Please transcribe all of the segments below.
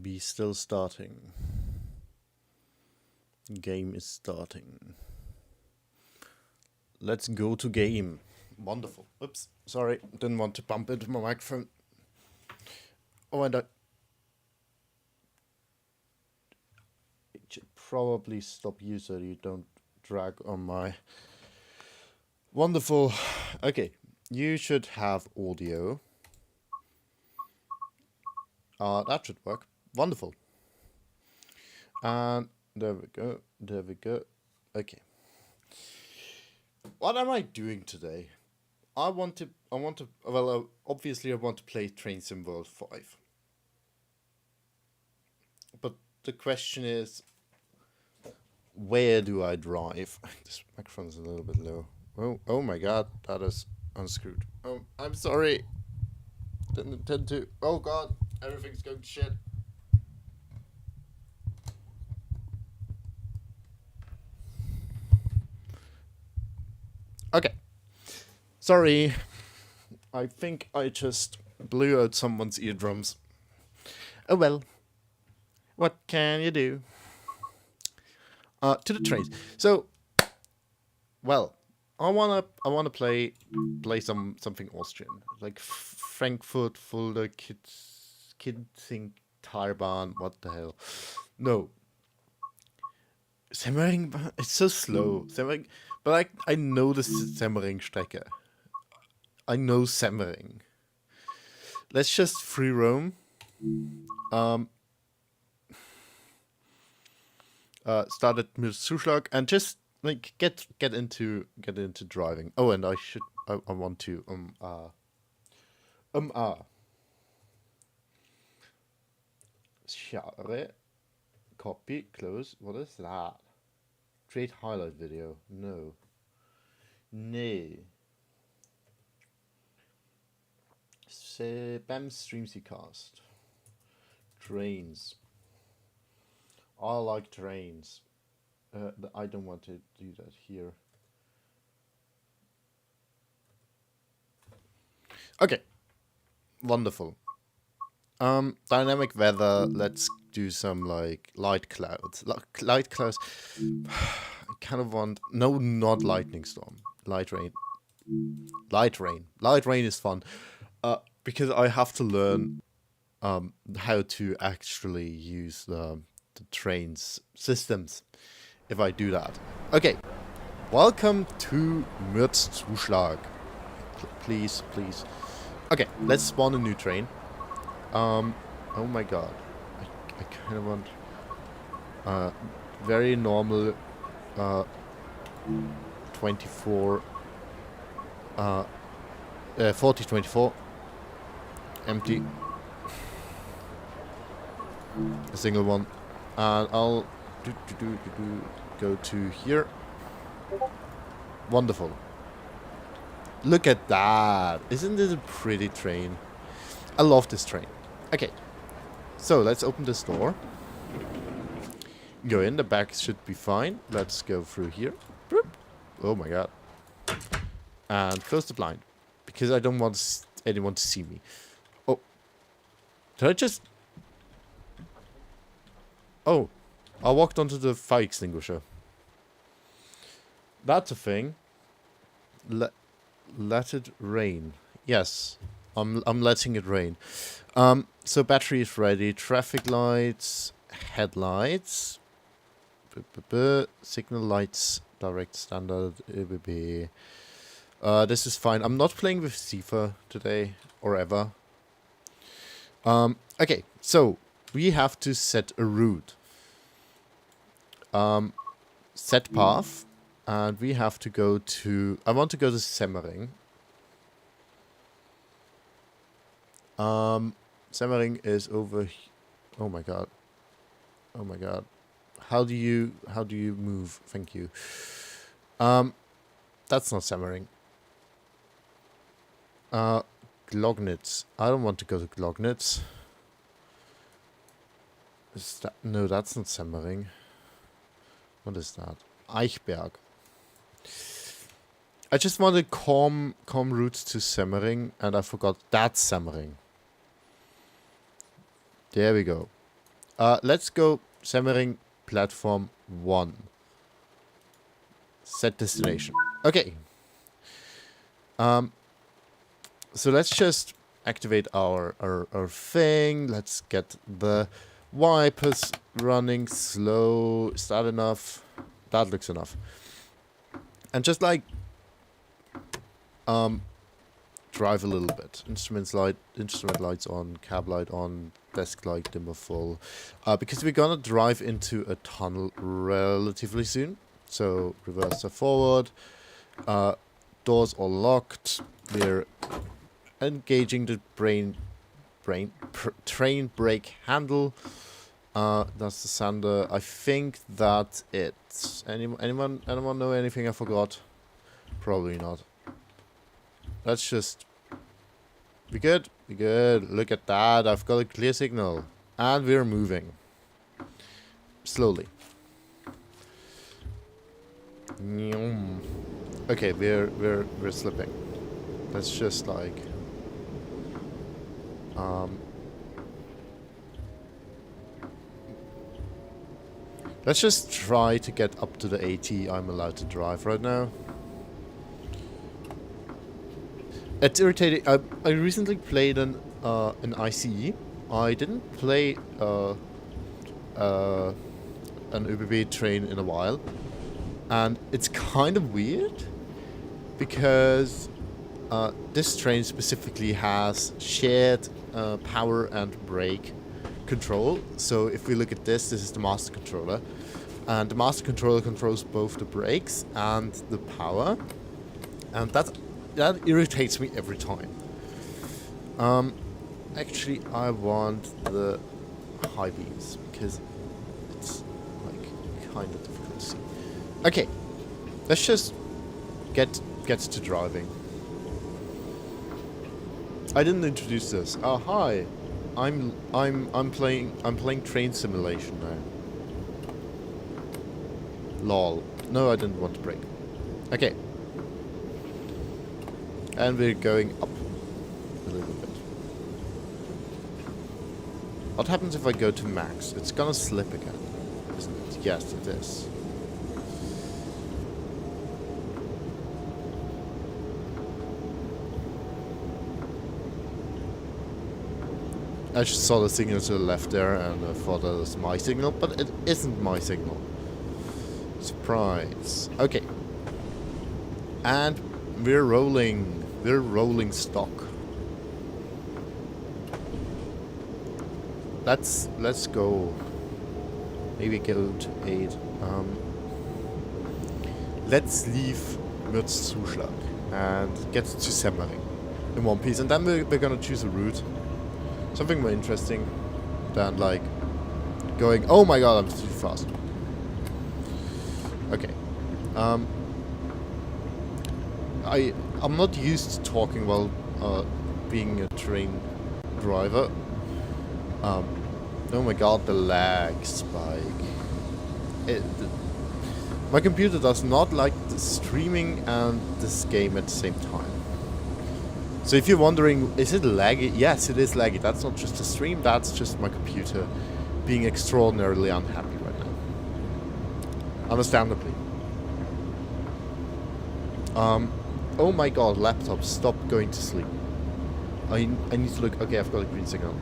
Be still starting. Game is starting. Let's go to game. Wonderful. Oops, sorry, didn't want to bump into my microphone. Oh, and I should probably stop you so you don't drag on my wonderful. Okay, you should have audio. That should work. Wonderful. And there we go. There we go. Okay. What am I doing today? Obviously I want to play Train Sim World 5. But the question is, where do I drive? This microphone is a little bit low. Oh my god, that is unscrewed. Oh, I'm sorry. Didn't intend to. Oh god, everything's going to shit. Okay. Sorry. I think I just blew out someone's eardrums. Oh well. What can you do? To the trains. So, well, I wanna play something Austrian, like Frankfurt, Fulda, Kitzing, Tarbahn. What the hell? No. Semmering, it's so slow. Semmering, but I know the Semmering-Strecke. I know Semmering. Let's just free roam. Started with Zuschlag and just like get into driving. Oh, and I want to share, copy, close. What is that? Create highlight video. No. BAM StreamCast. Trains. I like trains. I don't want to do that here. Okay. Wonderful. Dynamic weather. Let's do some like light clouds. Light clouds. I kind of want not lightning storm. Light rain. Light rain. Light rain is fun. Because I have to learn how to actually use the train's systems if I do that. Okay, welcome to Mürzzuschlag. Please. Okay, let's spawn a new train. Oh my god, I kind of want very normal 24 4024 empty, a single one. And I'll go to here. Wonderful. Look at that. Isn't this a pretty train? I love this train. Okay. So let's open this door. Go in. The back should be fine. Let's go through here. Boop. Oh my god. And close the blind. Because I don't want anyone to see me. Oh. Did I just... Oh, I walked onto the fire extinguisher. That's a thing. Let it rain. Yes, I'm letting it rain. So battery is ready. Traffic lights, headlights, signal lights, direct standard. ABB. This is fine. I'm not playing with Sifa today or ever. Okay, so we have to set a route. Set path, and we have to go to... I want to go to Semmering. Semmering is over... Oh my god. Oh my god. How do you move? Thank you. That's not Semmering. Glognitz. I don't want to go to Glognitz. No, that's not Semmering. What is that? Eichberg. I just wanted calm routes to Semmering, and I forgot that's Semmering. There we go. Let's go Semmering platform 1. Set destination. Okay. So let's just activate our thing. Let's get the wipers running slow. Is that enough? That looks enough. And just like drive a little bit. Instrument lights on, cab light on, desk light dimmer full. Because we're gonna drive into a tunnel relatively soon. So reverse to forward. Doors are locked. We're engaging the train brake handle. That's the sander. I think that's it. Anyone know anything I forgot? Probably not. Let's just... We good? We good. Look at that. I've got a clear signal. And we're moving. Slowly. Okay, we're slipping. Let's just like... let's just try to get up to the 80 I'm allowed to drive right now. It's irritating. I recently played an ICE. I didn't play an ÖBB train in a while, and it's kind of weird because this train specifically has shared power and brake control. So if we look at this is the master controller, and the master controller controls both the brakes and the power, and that irritates me every time. Actually, I want the high beams because it's like kind of difficult to see. Okay, let's just get to driving. I didn't introduce this. Oh hi, I'm playing Train Simulation now. Lol. No, I didn't want to break. Okay. And we're going up a little bit. What happens if I go to max? It's gonna slip again, isn't it? Yes, it is. I just saw the signal to the left there and I thought that was my signal, but it isn't my signal. Surprise. Okay. And we're rolling. We're rolling stock. Let's go. Maybe go to 8. Let's leave Mürzzuschlag and get to Semmering in one piece, and then we're gonna choose a route. Something more interesting than like going. Oh my god, I'm too fast. Okay. I'm not used to talking while being a train driver. Oh my god, the lag spike. My computer does not like the streaming and this game at the same time. So if you're wondering, is it laggy? Yes, it is laggy. That's not just a stream, that's just my computer being extraordinarily unhappy right now. Understandably. Oh my god, laptop, stop going to sleep. I need to look. Okay, I've got a green signal.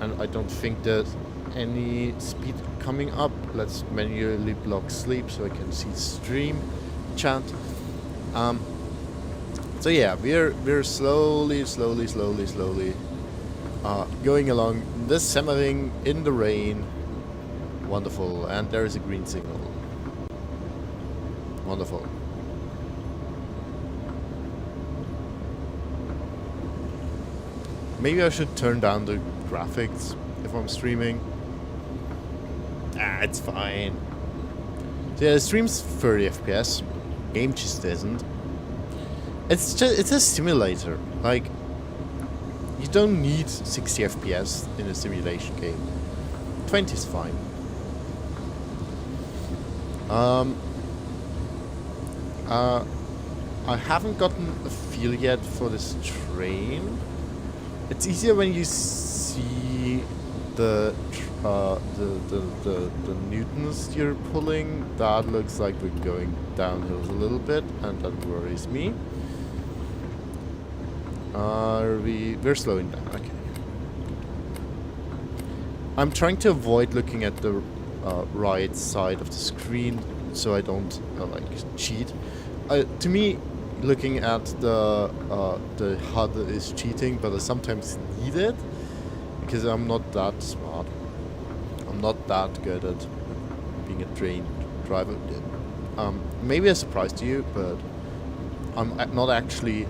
And I don't think there's any speed coming up. Let's manually block sleep so I can see stream chat. So yeah, we're slowly going along this Semmering in the rain. Wonderful, and there is a green signal. Wonderful. Maybe I should turn down the graphics if I'm streaming. It's fine. So yeah, the stream's 30 FPS. Game just isn't. It's a simulator. Like, you don't need 60 FPS in a simulation game. 20 is fine. I haven't gotten a feel yet for this train. It's easier when you see the newtons you're pulling, that looks like we're going downhill a little bit, and that worries me. We're slowing down. Okay. I'm trying to avoid looking at the right side of the screen so I don't like cheat. To me, looking at the HUD is cheating, but I sometimes need it because I'm not that smart. I'm not that good at being a trained driver. Maybe a surprise to you, but I'm not actually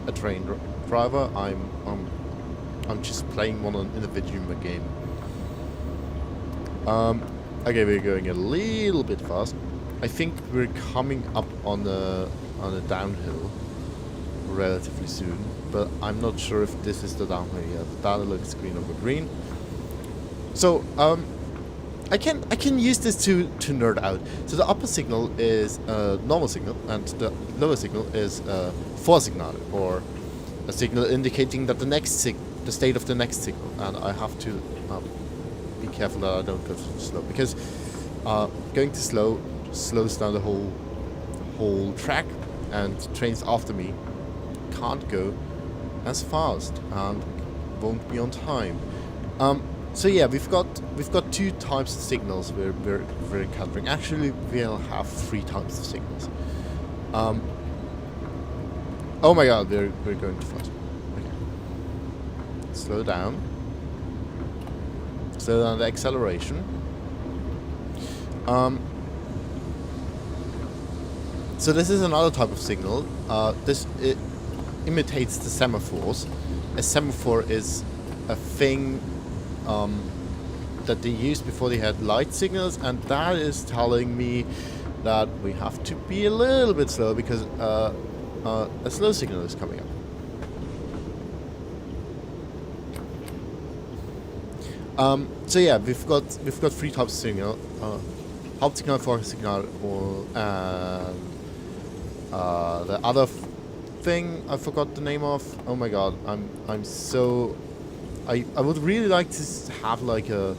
a trained driver. I'm just playing one in a video game. Okay, we're going a little bit fast. I think we're coming up on a downhill relatively soon, but I'm not sure if this is the downhill yet. That looks green over green. So I can use this to nerd out. So the upper signal is a normal signal, and the lower signal is a Vorsignal, or a signal indicating that the state of the next signal. And I have to be careful that I don't go too slow, because going too slow slows down the whole track, and trains after me can't go as fast and won't be on time. So yeah, we've got two types of signals we're encountering. Actually, we'll have 3 types of signals. Oh my god, we're going too fast. Okay. Slow down. Slow down the acceleration. So this is another type of signal. It imitates the semaphores. A semaphore is a thing that they used before they had light signals, and that is telling me that we have to be a little bit slow because a slow signal is coming up. So yeah, we've got 3 types of signal: Hauptsignal, Vorsignal, and the other thing I forgot the name of. Oh my god, I'm so. I would really like to have like a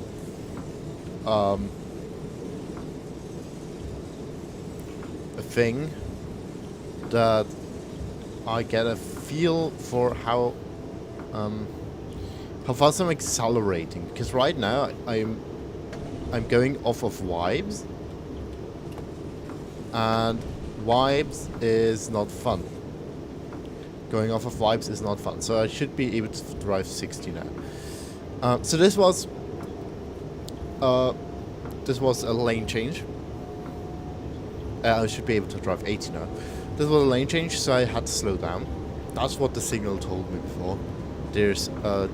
thing that I get a feel for how fast I'm accelerating, because right now I'm going off of vibes, and vibes is not fun. Going off of vibes is not fun, so I should be able to drive 60 now. So this was a lane change. I should be able to drive 80 now. This was a lane change, so I had to slow down. That's what the signal told me before. There's a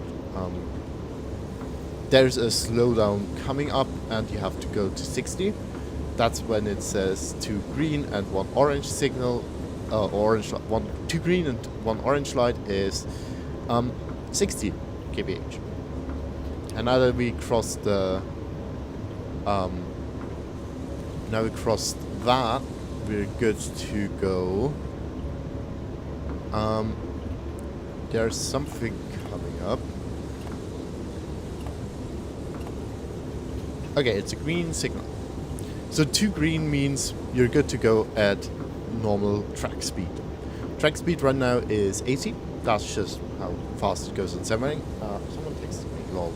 slowdown coming up, and you have to go to 60. That's when it says 2 green and 1 orange signal. 2 green and 1 orange light is 60 kph. And now that we crossed the that, we're good to go. There's something coming up. Okay, it's a green signal. So 2 green means you're good to go at normal track speed. Track speed right now is 80. That's just how fast it goes in Semmering. Someone texted me, lol.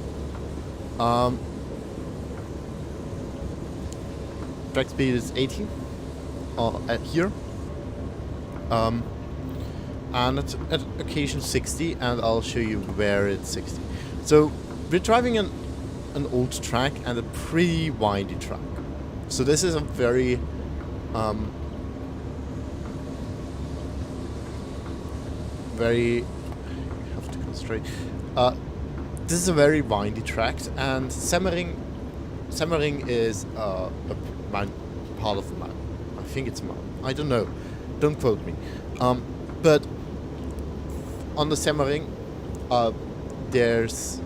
Track speed is 80 at here. And at occasion 60, and I'll show you where it's 60. So we're driving an old track and a pretty windy track. So this is a very I have to concentrate. This is a very windy track, and Semmering is a part of the mountain. I think it's a mountain. I don't know. Don't quote me. But on the Semmering, there's,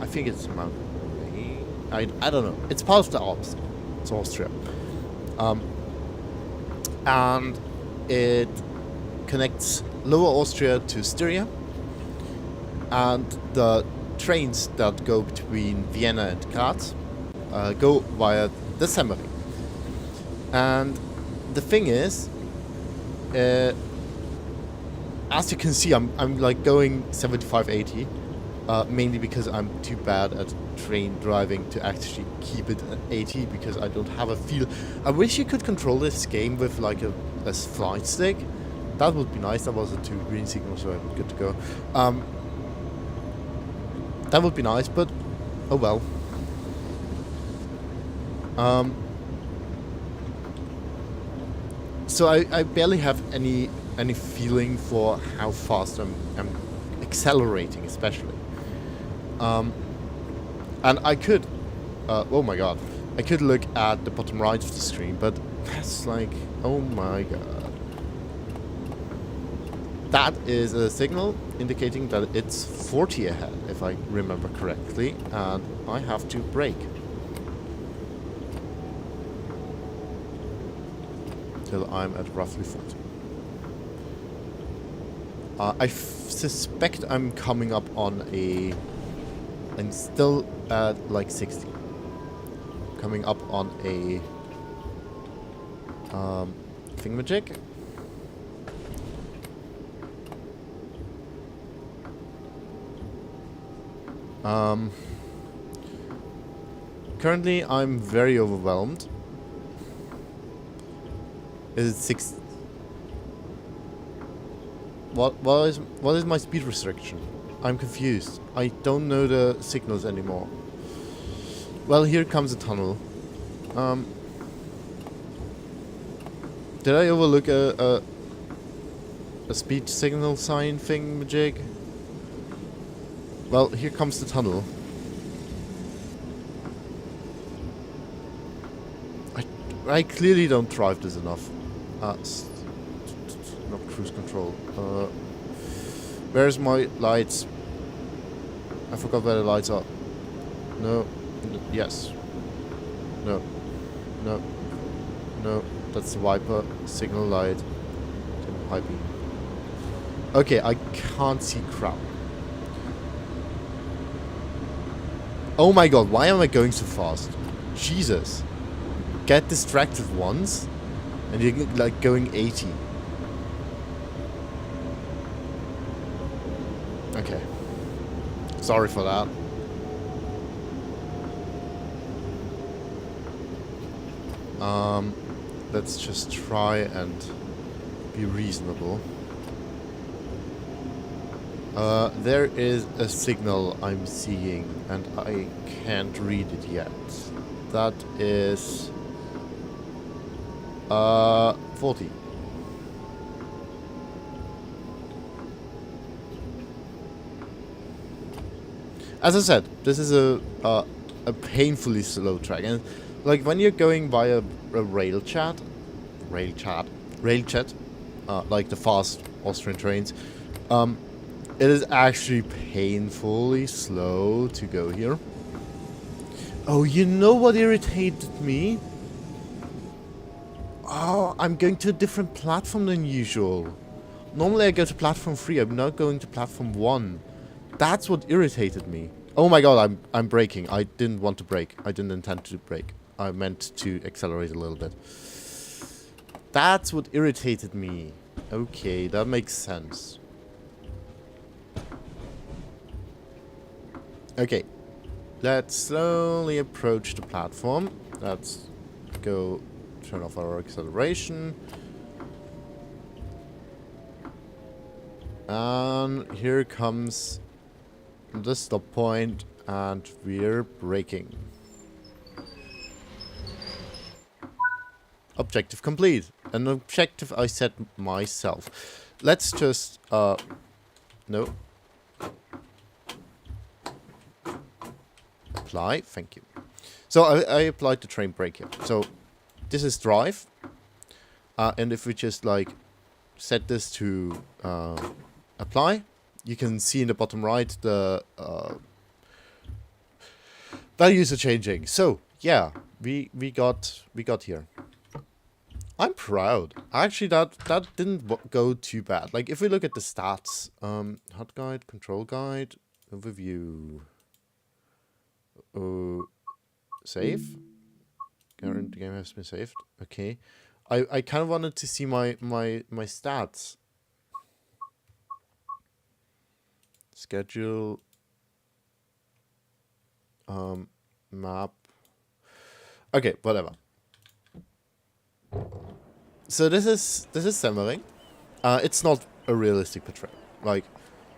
I think it's a mountain. I don't know. It's part of the Alps. It's Austria. And it connects Lower Austria to Styria, and the trains that go between Vienna and Graz go via the Semmering. And the thing is, as you can see, I'm like going 75, 80, mainly because I'm too bad at train driving to actually keep it at 80 because I don't have a feel. I wish you could control this game with like a flight stick. That would be nice. That was a 2 green signal, so I'm good to go. That would be nice, but oh well. So I barely have any feeling for how fast I'm accelerating, especially. And I could, oh my god, I could look at the bottom right of the screen, but that's like, oh my god. That is a signal indicating that it's 40 ahead, if I remember correctly, and I have to brake. Till I'm at roughly 40. I suspect I'm coming up on a... I'm still at like 60. Coming up on a... thingamajig. Currently I'm very overwhelmed. Is it 6? What is my speed restriction? I'm confused. I don't know the signals anymore. Well, here comes a tunnel. Did I overlook a speed signal sign thingamajig? Well, here comes the tunnel. I clearly don't drive this enough. Not cruise control. Where's my lights? I forgot where the lights are. No. Yes. No. No. No. That's the wiper. Signal light. High beam. Okay, I can't see crap. Oh my god, why am I going so fast? Jesus. Get distracted once, and you're like going 80. Okay. Sorry for that. Let's just try and be reasonable. There is a signal I'm seeing, and I can't read it yet. That is 40. As I said, this is a painfully slow track, and like when you're going via a rail chat, like the fast Austrian trains, it is actually painfully slow to go here. Oh, you know what irritated me? Oh, I'm going to a different platform than usual. Normally I go to platform 3, I'm now going to platform 1. That's what irritated me. Oh my god, I'm braking. I didn't want to brake. I didn't intend to brake. I meant to accelerate a little bit. That's what irritated me. Okay, that makes sense. Okay. Let's slowly approach the platform. Let's go turn off our acceleration. And here comes the stop point, and we're braking. Objective complete. An objective I set myself. Let's just, no. Apply, thank you. So I applied the train brake here. So this is drive. And if we just like set this to apply, you can see in the bottom right the values are changing. So yeah, we got here. I'm proud. Actually, that didn't go too bad. Like if we look at the stats, HUD guide, control guide, Overview. Oh, save. Current game has been saved. Okay. I kind of wanted to see my stats. Schedule. Map. Okay, whatever. So this is Semmering. It's not a realistic portrayal. Like,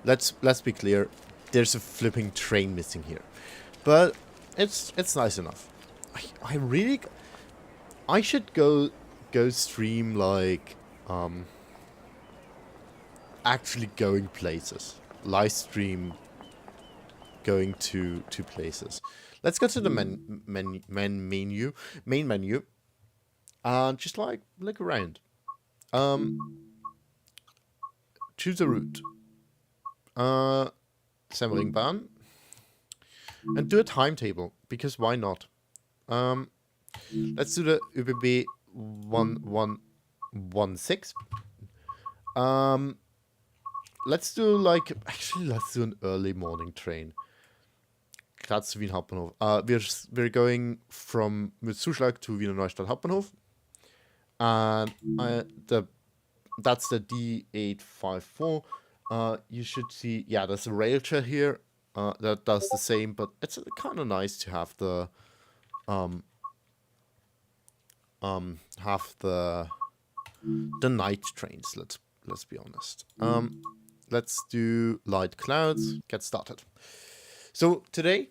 let's be clear. There's a flipping train missing here, but it's nice enough. I really, I should go stream like actually going places. Live stream going to places. Let's go to the main menu. And just like look around. Choose a route. Semmeringbahn. And do a timetable, because why not? Let's do the ÖBB 1116. Let's do like, actually let's do an early morning train. Graz Wien Hauptbahnhof. We're going from mit Zuschlag to Wiener Neustadt Hauptbahnhof. And that's the D854. You should see, yeah, there's a rail trail here that does the same, but it's kind of nice to have the night trains. Let's be honest. Let's do light clouds. Get started. So today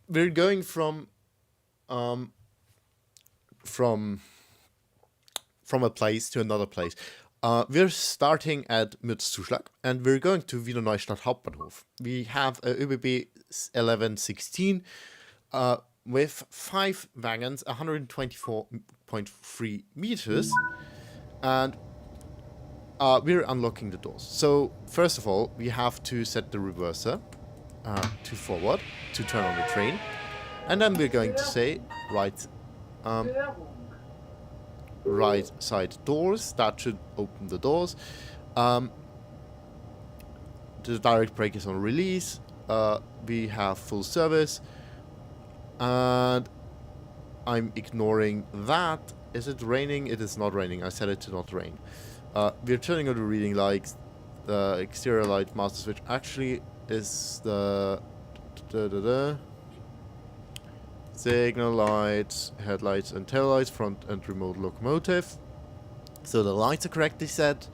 we're going from a place to another place. We're starting at Mürzzuschlag and we're going to Wiener Neustadt Hauptbahnhof. We have a ÖBB 1116 with 5 wagons, 124.3 meters, and we're unlocking the doors. So first of all, we have to set the reverser to forward to turn on the train, and then we're going to say right side doors. That should open the doors. The direct brake is on release. We have full service, and I'm ignoring that. Is it raining? It is not raining. I set it to not rain. We're turning on the reading lights. The exterior light master switch actually is the signal lights, headlights and taillights, front and remote locomotive. So the lights are correctly set.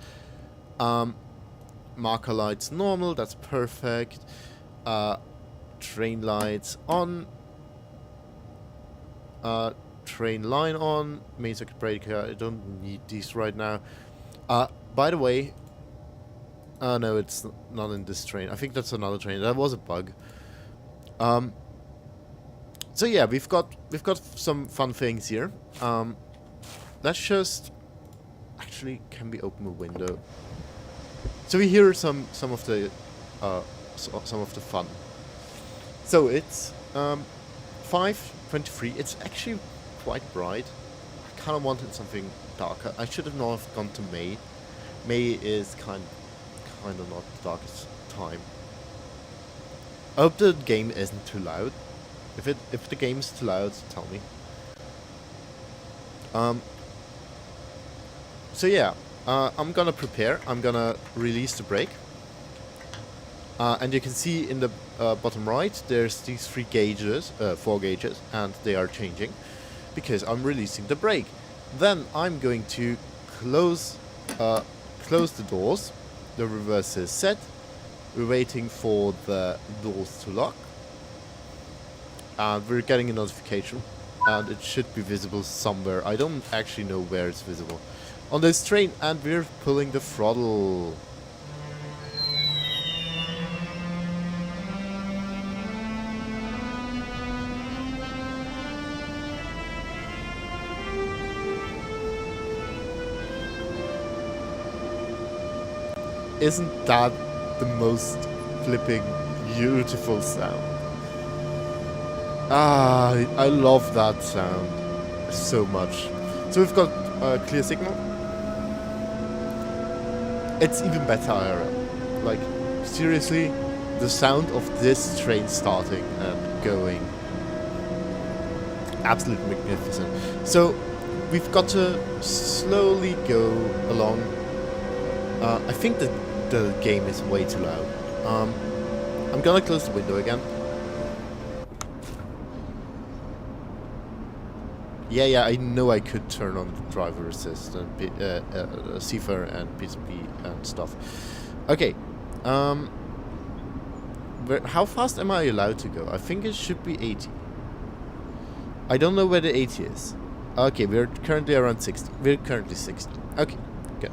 Marker lights normal, that's perfect. Train lights on. Train line on. Main circuit breaker, I don't need these right now. By the way, no, it's not in this train. I think that's another train. That was a bug. So yeah, we've got some fun things here. Let's just actually, can we open a window? So we hear some of the fun. So it's 5:23. It's actually quite bright. I kind of wanted something darker. I should have not gone to May. May is kind of not the darkest time. I hope the game isn't too loud. If the game's too loud, tell me. So yeah, I'm gonna prepare. I'm gonna release the brake. And you can see in the bottom right, there's these 4 gauges, and they are changing because I'm releasing the brake. Then I'm going to close the doors. The reverse is set. We're waiting for the doors to lock. And we're getting a notification, and it should be visible somewhere. I don't actually know where it's visible on this train, and we're pulling the throttle. Isn't that the most flipping beautiful sound? I love that sound so much. So we've got a clear signal. It's even better. Like, seriously, the sound of this train starting and going, absolutely magnificent. So we've got to slowly go along. I think that the game is way too loud. I'm gonna close the window again. Yeah, I know I could turn on driver assist and CFR and P2P and stuff. Okay, how fast am I allowed to go? I think it should be 80. I don't know where the 80 is. Okay, we're currently around 60. We're currently 60. Okay, good.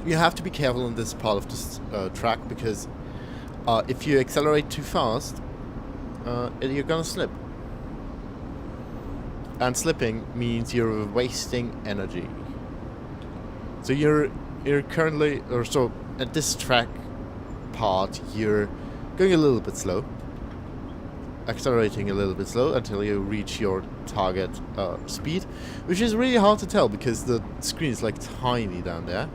You have to be careful on this part of this track, because if you accelerate too fast, you're gonna slip. And slipping means you're wasting energy. So you're currently, or so at this track part, you're going a little bit slow, accelerating a little bit slow until you reach your target speed, which is really hard to tell because the screen is like tiny down there.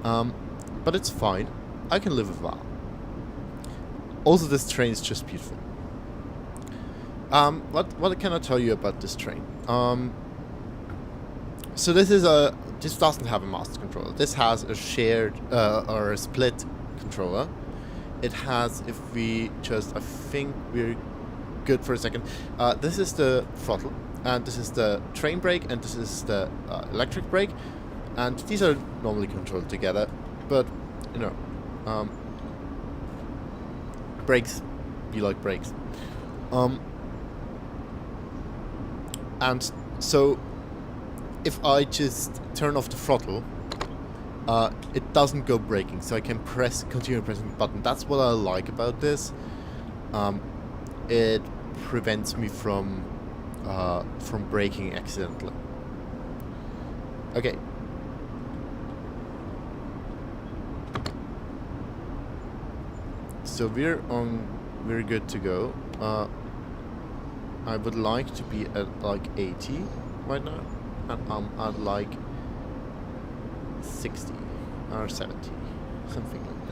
But it's fine. I can live with that. Also, this train is just beautiful. What can I tell you about this train? So this doesn't have a master controller. This has a shared or a split controller. It has, if we just, I think we're good for a second. This is the throttle, and this is the train brake, and this is the electric brake, and these are normally controlled together. But you know, brakes, be like brakes. And so if I just turn off the throttle, it doesn't go braking, so I can continue pressing the button. That's what I like about this. It prevents me from braking accidentally. Okay. So we're good to go. I would like to be at like 80 right now, and I'm at like 60 or 70, something like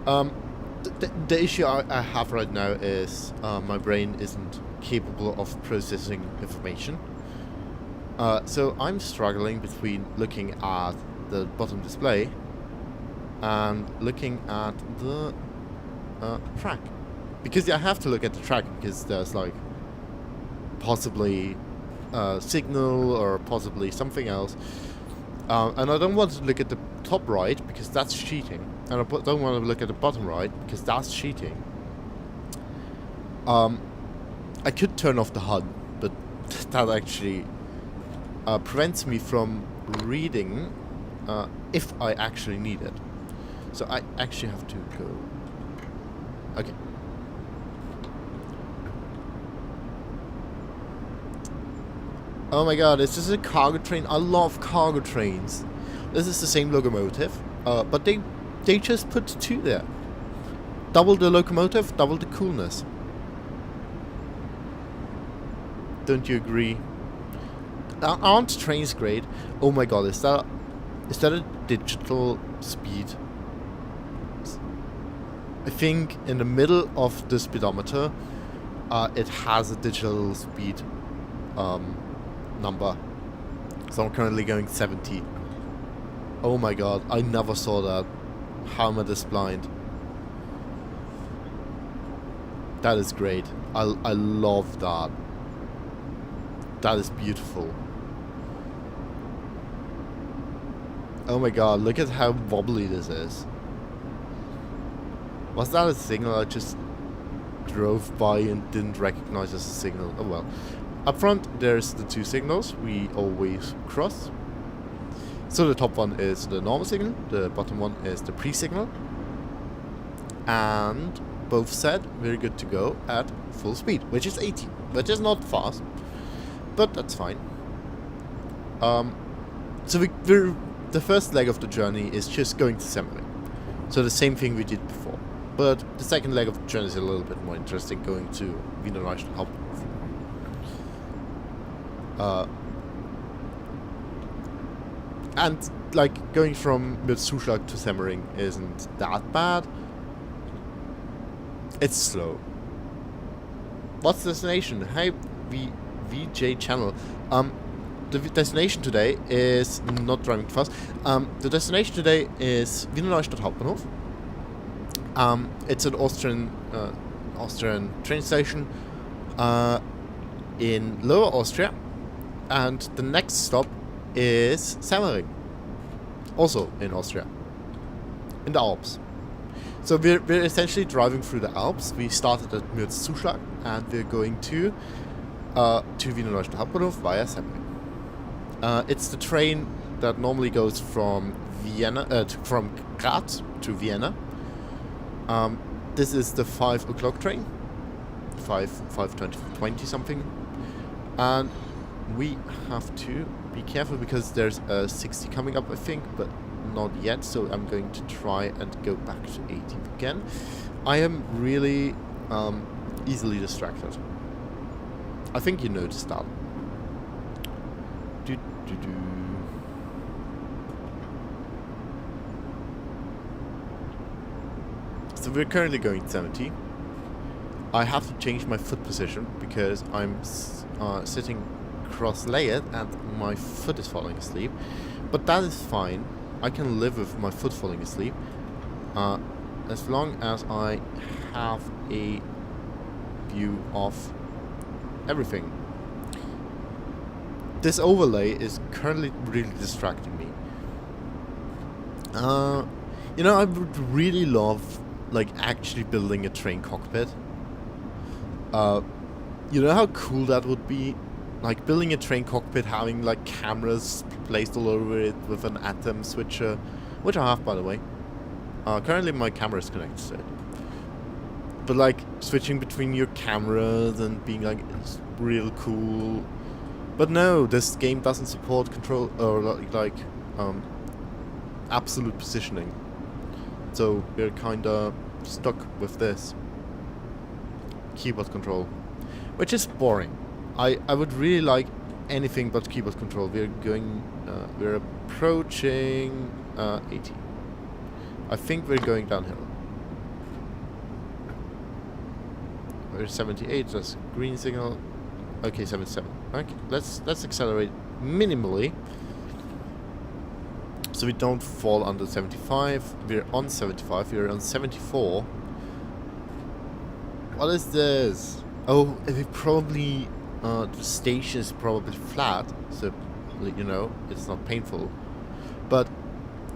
that. The issue I have right now is my brain isn't capable of processing information. So I'm struggling between looking at the bottom display and looking at the track. Because I have to look at the track, because there's like possibly signal or possibly something else. And I don't want to look at the top right because that's cheating. And I don't want to look at the bottom right because that's cheating. I could turn off the HUD, but that actually prevents me from reading if I actually need it. So I actually have to go. Okay. Oh my god, is this a cargo train? I love cargo trains. This is the same locomotive, but they just put two there. Double the locomotive, double the coolness. Don't you agree? Aren't trains great? Oh my god, is that a digital speed? I think in the middle of the speedometer, it has a digital speed number. So I'm currently going 70. Oh my god, I never saw that. How am I this blind? That is great. I love that. That is beautiful. Oh my god, look at how wobbly this is. Was that a signal I just drove by and didn't recognize as a signal? Oh well. Up front, there's the two signals we always cross. So the top one is the normal signal, the bottom one is the pre-signal. And both set, we're good to go at full speed, which is 80, which is not fast, but that's fine. So the first leg of the journey is just going to Semmelink. So the same thing we did before. But the second leg of the journey is a little bit more interesting, going to Wiener Neustadt Hauptbahnhof. And like going from Mürzzuschlag to Semmering isn't that bad. It's slow. What's the destination? Hey, VJ channel. The destination today is not driving fast. The destination today is Wiener Neustadt Hauptbahnhof. It's an Austrian train station in Lower Austria, and the next stop is Semmering, also in Austria, in the Alps. So we're essentially driving through the Alps. We started at Mürzzuschlag, and we're going to Wiener Neustadt Hauptbahnhof via Semmering. It's the train that normally goes from Vienna, from Graz to Vienna. This is the 5 o'clock train, 5:20 something, and we have to be careful because there's a 60 coming up, I think, but not yet. So I'm going to try and go back to 80 again. I am really easily distracted. I think you noticed that. So we're currently going 70. I have to change my foot position because I'm sitting cross-legged and my foot is falling asleep. But that is fine. I can live with my foot falling asleep as long as I have a view of everything. This overlay is currently really distracting me. You know, I would really love like actually building a train cockpit. You know how cool that would be? Like building a train cockpit, having like cameras placed all over it with an atom switcher, which I have, by the way. Currently my camera is connected to it. But like switching between your cameras and being like, it's real cool. But no, this game doesn't support control or like absolute positioning. So we're kinda stuck with this keyboard control, which is boring. I would really like anything but keyboard control. We're approaching 80. I think we're going downhill. We're 78. That's green signal. Okay, 77. Okay, let's accelerate minimally, so we don't fall under 75. We're on 75. We're on 74. What is this? Oh, it probably the station is probably flat, so you know it's not painful. But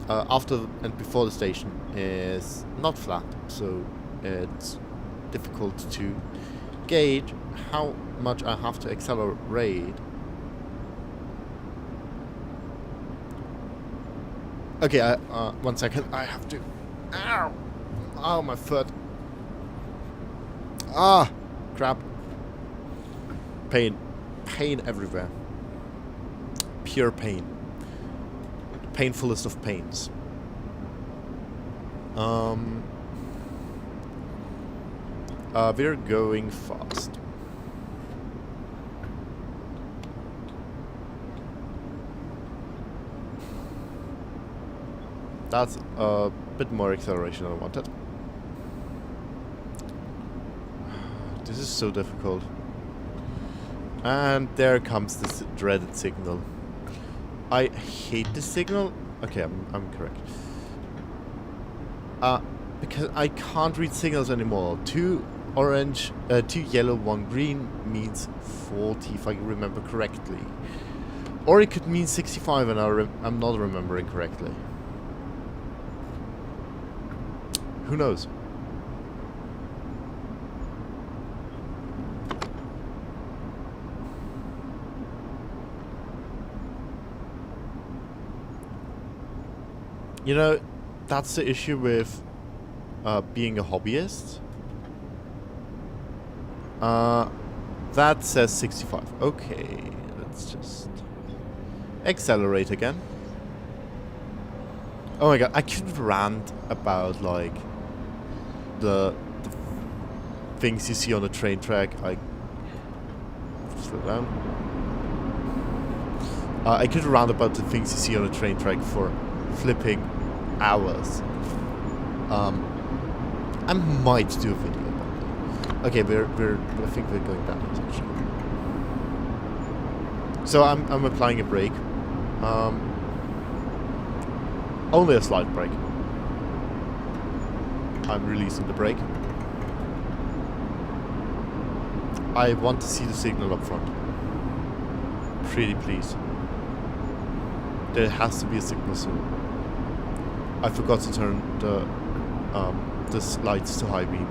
after and before the station is not flat, so it's difficult to gauge how much I have to accelerate. Okay, 1 second. I have to. Ow! Oh, my foot. Ah! Crap. Pain. Pain everywhere. Pure pain. The painfulest of pains. We're going fast. That's a bit more acceleration than I wanted. This is so difficult. And there comes this dreaded signal. I hate this signal. Okay, I'm correct. Because I can't read signals anymore. 2 orange, 2 yellow, 1 green means 40, if I remember correctly. Or it could mean 65, and I'm not remembering correctly. Who knows? You know, that's the issue with being a hobbyist. That says 65. Okay, let's just accelerate again. Oh my god, I could rant about like the things you see on the train track. Slow down. I could rant about the things you see on the train track for flipping hours. I might do a video about that. Okay, I think we're going down actually. So I'm applying a brake. Only a slight brake. I'm releasing the brake. I want to see the signal up front. Pretty please. There has to be a signal soon. I forgot to turn the lights to high beam.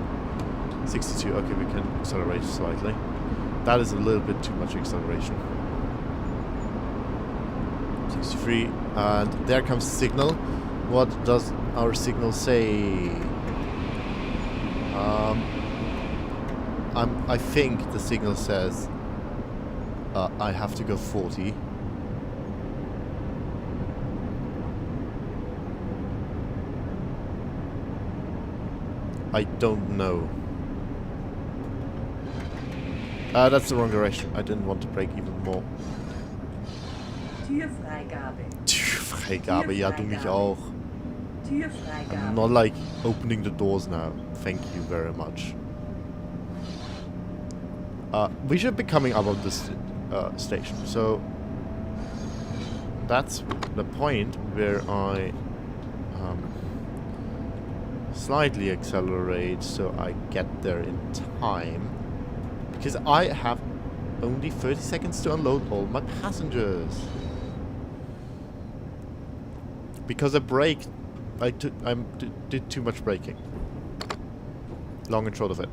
62. Okay, we can accelerate slightly. That is a little bit too much acceleration. 63, and there comes the signal. What does our signal say? I think the signal says I have to go 40. I don't know. That's the wrong direction. I didn't want to brake even more. Türfreigabe. Türfreigabe, ja, du mich auch. Türfreigabe. I'm not like opening the doors now. Thank you very much. We should be coming up on this station. So that's the point where I slightly accelerate so I get there in time. Because I have only 30 seconds to unload all my passengers. Because I braked, I did too much braking. Long and short of it.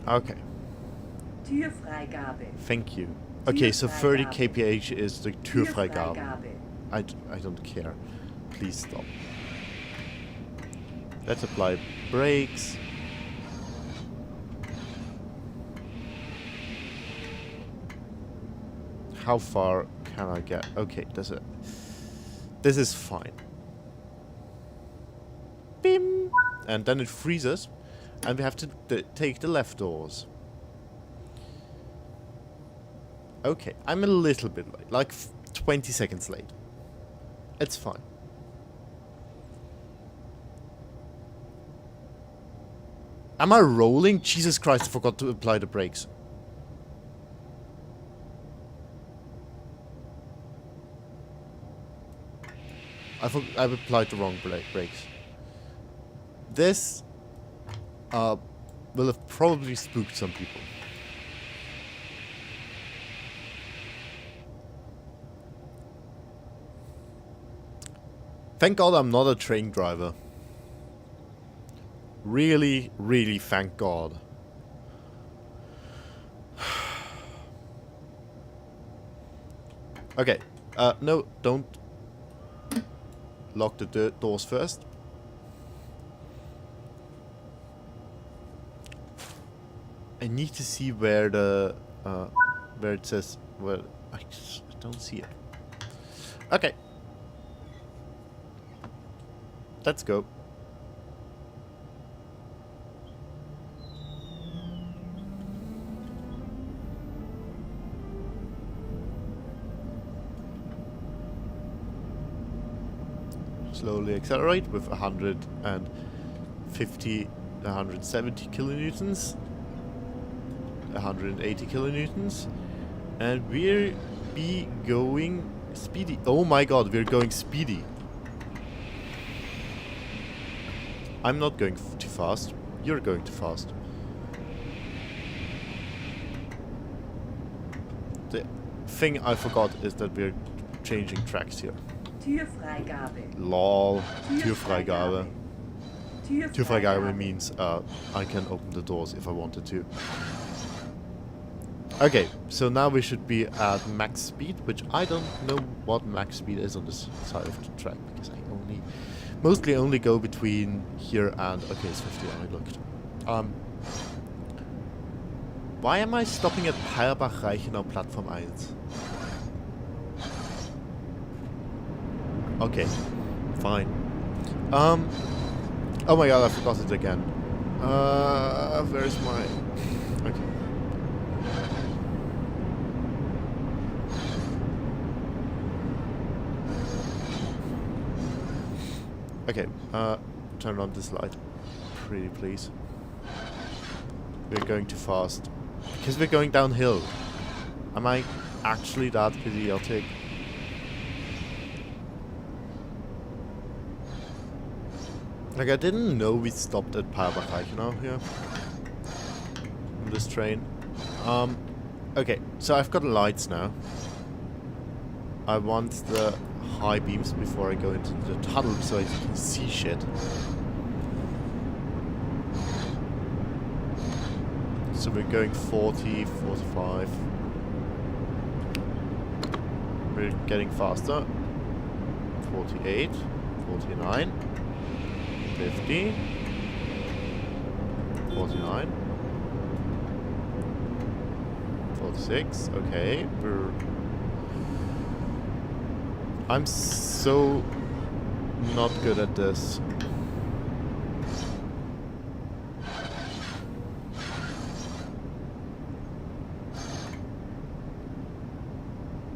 Okay. Türfreigabe. Thank you. Okay, so 30 kph is the Türfreigabe. I don't care. Please stop. Let's apply brakes. How far can I get? Okay, that's it. This is fine. Bim! And then it freezes. And we have to take the left doors. Okay, I'm a little bit late. Like 20 seconds late. It's fine. Am I rolling? Jesus Christ, I forgot to apply the brakes. I've applied the wrong brakes. This will have probably spooked some people. Thank God I'm not a train driver. Really, really thank God. Okay, no, don't lock the doors first. I need to see where the where it says, well, I don't see it. Okay, let's go. Slowly accelerate with 150, 170 kilonewtons, 180 kilonewtons, and we'll be going speedy. Oh my God, we're going speedy. I'm not going too fast. You're going too fast. The thing I forgot is that we're changing tracks here. Türfreigabe. Lol. Türfreigabe. Türfreigabe Türfreigabe means I can open the doors if I wanted to. Okay, so now we should be at max speed, which I don't know what max speed is on this side of the track, because I mostly only go between here and... Okay, it's 50, I looked. Why am I stopping at Peierbach-Reichenau Platform 1? Okay, fine. Oh my god, I forgot it again. Where's my... Okay. Okay, turn on this light. Pretty please. We're going too fast. Because we're going downhill. Am I actually that idiotic? Like, I didn't know we stopped at Palbach, you know, here. On this train. Okay, so I've got lights now. I want the high beams before I go into the tunnel so I can see shit. So we're going 40, 45. We're getting faster. 48, 49, 50, 49, 46. Okay, I'm so not good at this.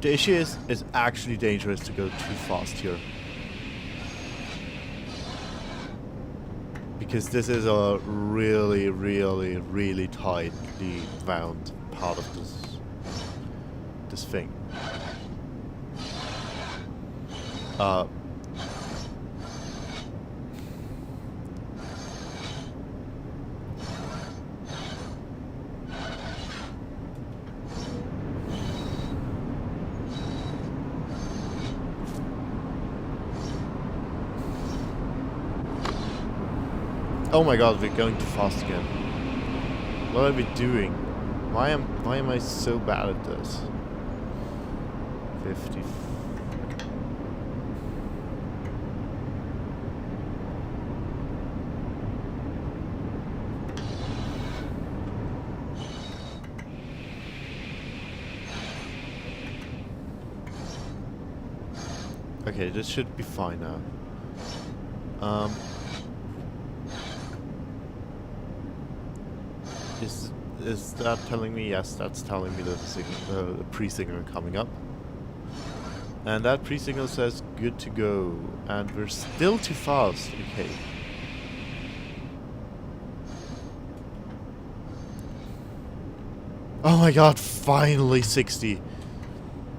The issue is, it's actually dangerous to go too fast here. Because this is a really, really, really tightly wound part of this thing. Oh my god, we're going too fast again. What are we doing? Why am I so bad at this? 50. Okay, this should be fine now. Is that telling me? Yes, that's telling me the pre-signal coming up. And that pre-signal says good to go. And we're still too fast. Okay. Oh my god, finally 60.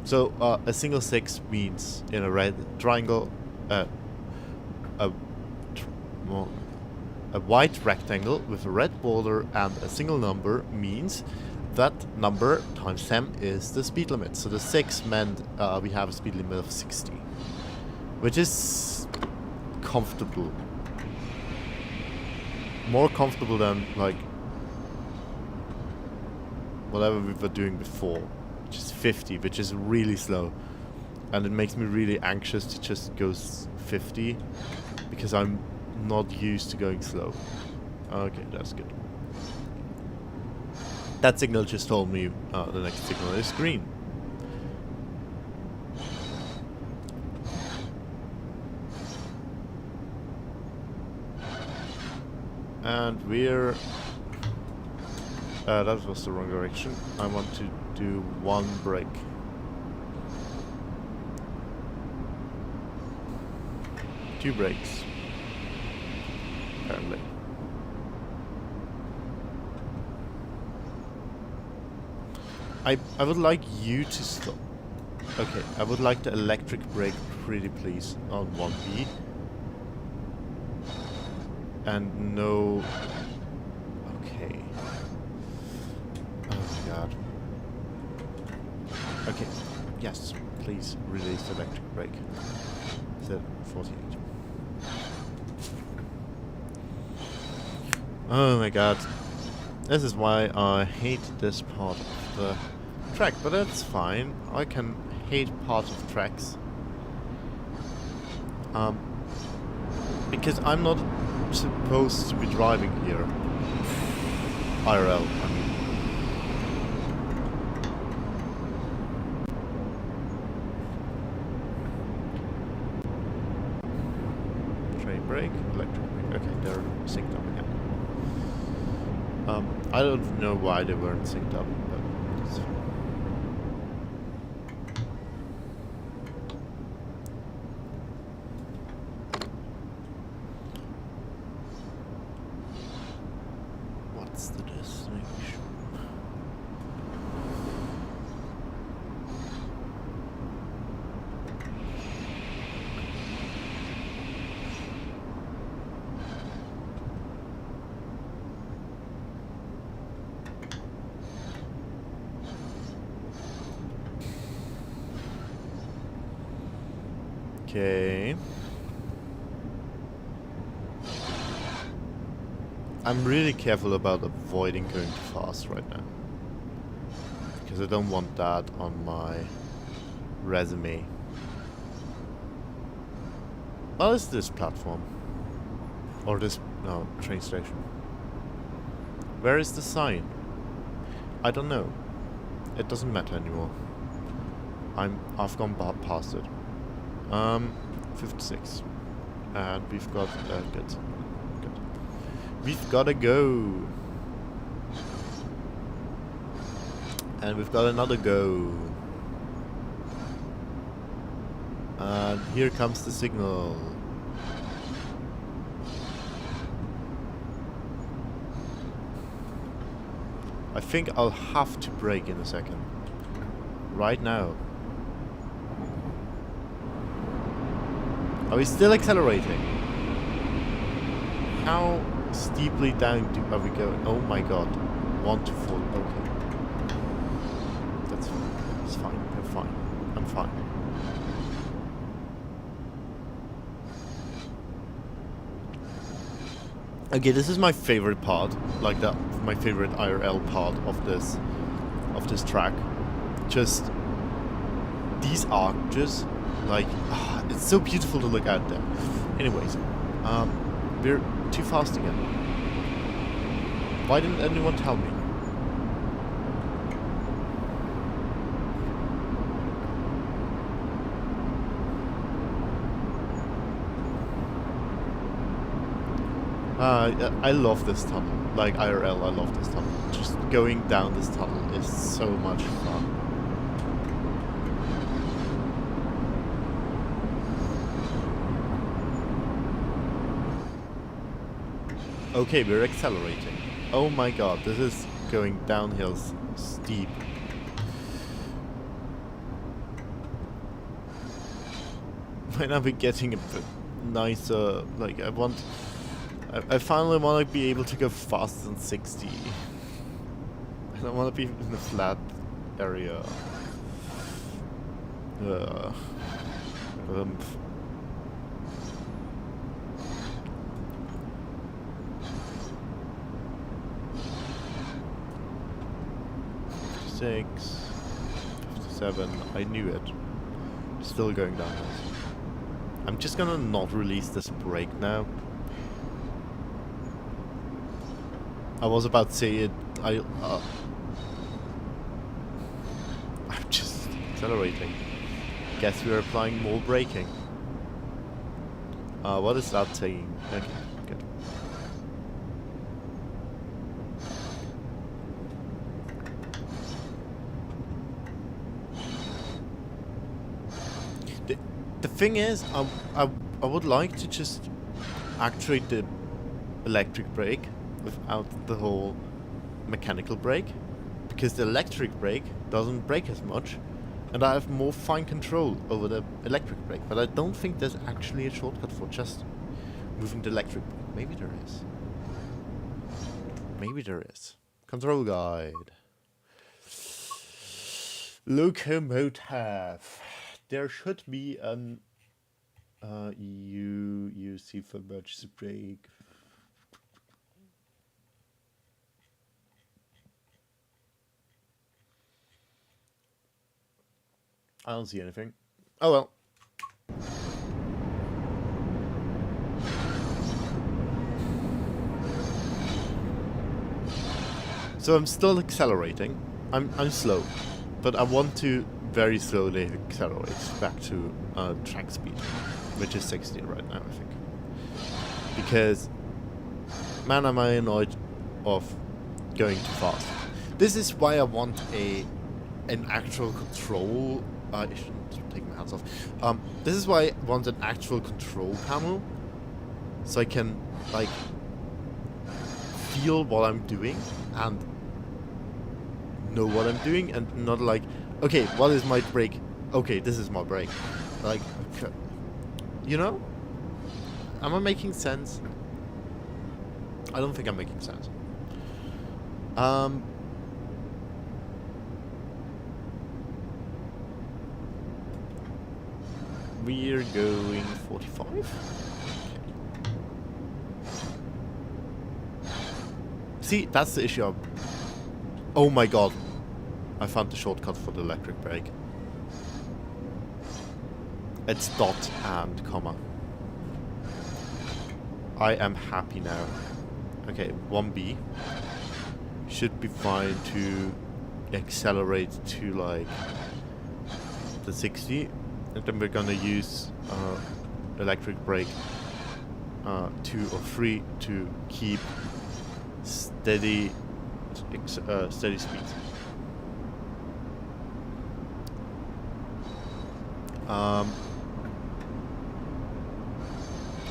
So, a single 6 means in a red triangle, a white rectangle with a red border and a single number means that number times 10 is the speed limit. So the 6 meant we have a speed limit of 60, which is comfortable. More comfortable than, like, whatever we were doing before, which is 50, which is really slow. And it makes me really anxious to just go 50, because I'm not used to going slow. Okay, that's good. That signal just told me the next signal is green. And we're... that was the wrong direction. I want to do one brake. Two brakes. Apparently. I would like you to stop. Okay, I would like the electric brake pretty please on 1B. And no... Okay. Oh my god. Okay, yes, please release the electric brake. 48. Oh my god. This is why I hate this part of the track, but that's fine. I can hate parts of tracks. Because I'm not supposed to be driving here. IRL, I mean. Train brake, electric brake. Okay, there. don't know why they weren't synced up, but it's fine. What's the destination? Okay. I'm really careful about avoiding going too fast right now. Because I don't want that on my resume. What is this platform? Or this, no, train station. Where is the sign? I don't know. It doesn't matter anymore. I've gone past it. 56. And we've got, good. We've gotta go. And we've got another go. And here comes the signal. I think I'll have to brake in a second. Right now. Are we still accelerating? How steeply down are we going? Oh my god. 1 to 4. Okay. That's fine. It's fine. I'm fine. I'm fine. Okay, this is my favorite part. Like that, my favorite IRL part of this track. Just these arches, like it's so beautiful to look out there. Anyways, we're too fast again. Why didn't anyone tell me? I love this tunnel. Like IRL, I love this tunnel. Just going down this tunnel is so much fun. Okay, we're accelerating. Oh my god, this is going downhill steep. Might not be getting a bit nicer. Like, I finally want to be able to go faster than 60. I don't want to be in the flat area. Six, 57. I knew it. Still going down. I'm just gonna not release this brake now. I was about to say it. I'm just accelerating. Guess we're applying more braking. What is that saying? Okay, good. The thing is, I would like to just actuate the electric brake without the whole mechanical brake, because the electric brake doesn't brake as much and I have more fine control over the electric brake, but I don't think there's actually a shortcut for just moving the electric brake. Maybe there is. Maybe there is. Control guide. Locomotive. There should be an UC for emergency brake. I don't see anything. Oh well. So I'm still accelerating. I'm slow, but I want to very slowly accelerate back to track speed, which is 60 right now, I think. Because, man, am I annoyed of going too fast. This is why I want an actual control. I shouldn't take my hands off. This is why I want an actual control panel, so I can like feel what I'm doing and know what I'm doing, and not like, okay, what is my brake? Okay, this is my brake. Like, you know? Am I making sense? I don't think I'm making sense. We're going 45. See, that's the issue. Oh my god. I found the shortcut for the electric brake. It's dot and comma. I am happy now. Okay, 1B. Should be fine to accelerate to like the 60. And then we're gonna use electric brake 2 or 3 to keep steady speed.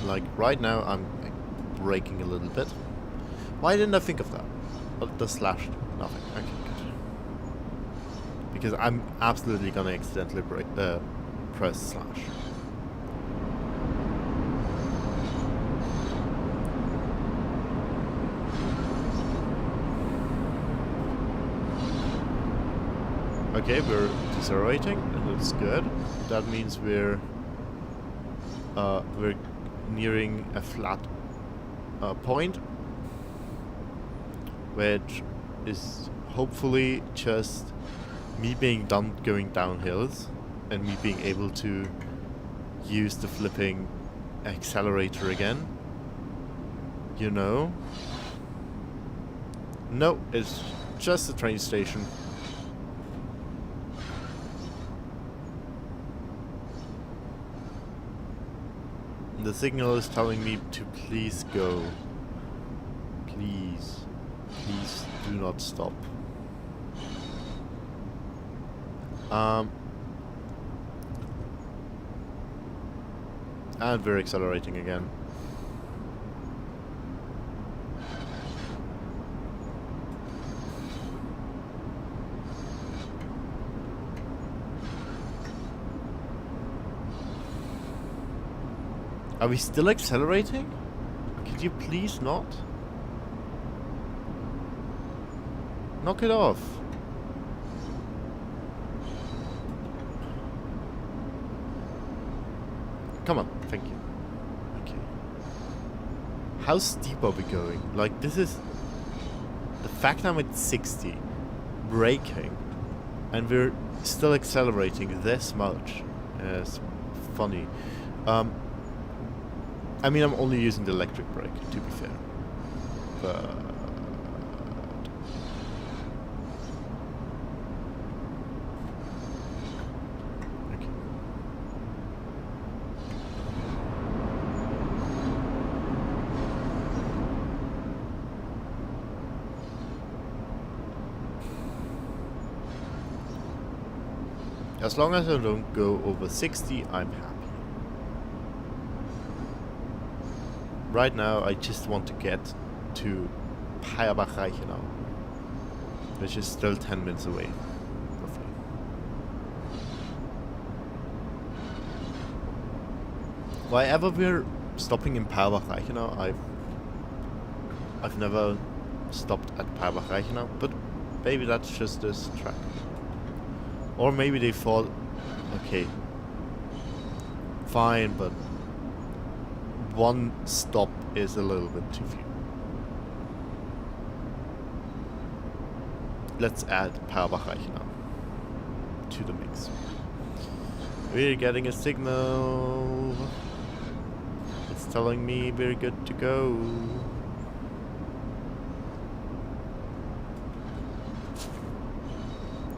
Like right now I'm braking a little bit. Why didn't I think of that? Oh, the slash, nothing. Okay, good. Because I'm absolutely gonna accidentally press slash. Okay, we're decelerating, and that's good. That means we're nearing a flat point, which is hopefully just me being done going down hills and me being able to use the flipping accelerator again. You know? No, it's just a train station. The signal is telling me to please go. Please. Please do not stop. And we're accelerating again. Are we still accelerating? Could you please not? Knock it off. Come on, thank you. Okay. How steep are we going? Like, this is... The fact I'm at 60, braking, and we're still accelerating this much is funny. I mean, I'm only using the electric brake, to be fair. But... Okay. As long as I don't go over 60, I'm happy. Right now, I just want to get to Payerbach-Reichenau, which is still 10 minutes away, roughly. Whenever we're stopping in Payerbach-Reichenau, I've never stopped at Payerbach-Reichenau, but maybe that's just this track. Or maybe they thought, okay, fine, but one stop is a little bit too few. Let's add Payerbach-Reichenau to the mix. We're getting a signal. It's telling me we're good to go.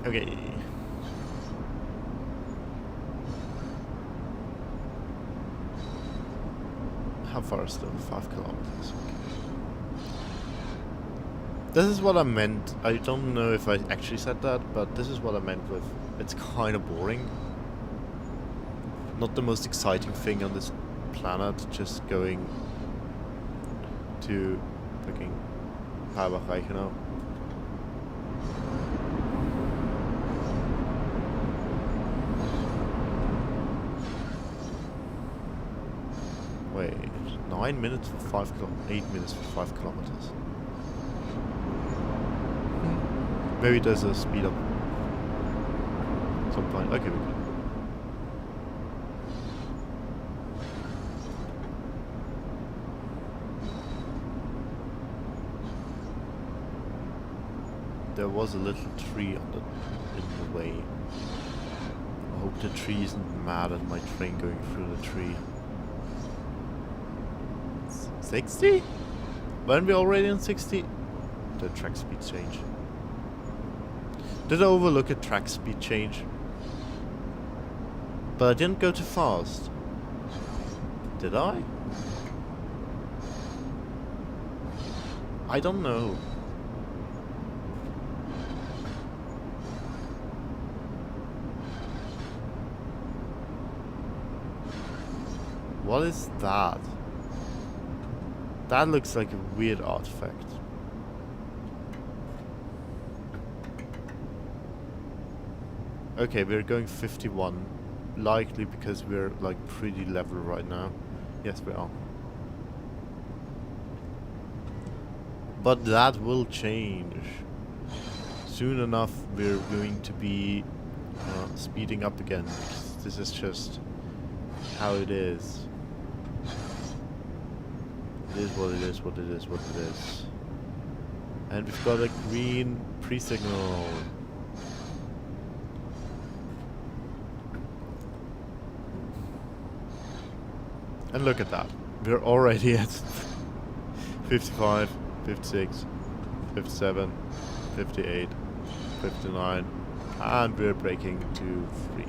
Okay. How far is still? 5 kilometers. Okay. This is what I meant. I don't know if I actually said that, but this is what I meant with it's kind of boring. Not the most exciting thing on this planet, just going to fucking Haberreichenau. Wait, 9 minutes for 8 minutes for 5 kilometers. Maybe there's a speed up. Some point. Okay, we good. There was a little tree in the way. I hope the tree isn't mad at my train going through the tree. 60? When we already on 60? The track speed change. Did I overlook a track speed change? But I didn't go too fast. Did I? I don't know. What is that? That looks like a weird artifact. Okay, we're going 51. Likely because we're like pretty level right now. Yes, we are. But that will change. Soon enough we're going to be speeding up again. This is just how it is. It is what it is, what it is, what it is. And we've got a green pre-signal. And look at that. We're already at 55, 56, 57, 58, 59. And we're breaking to 3.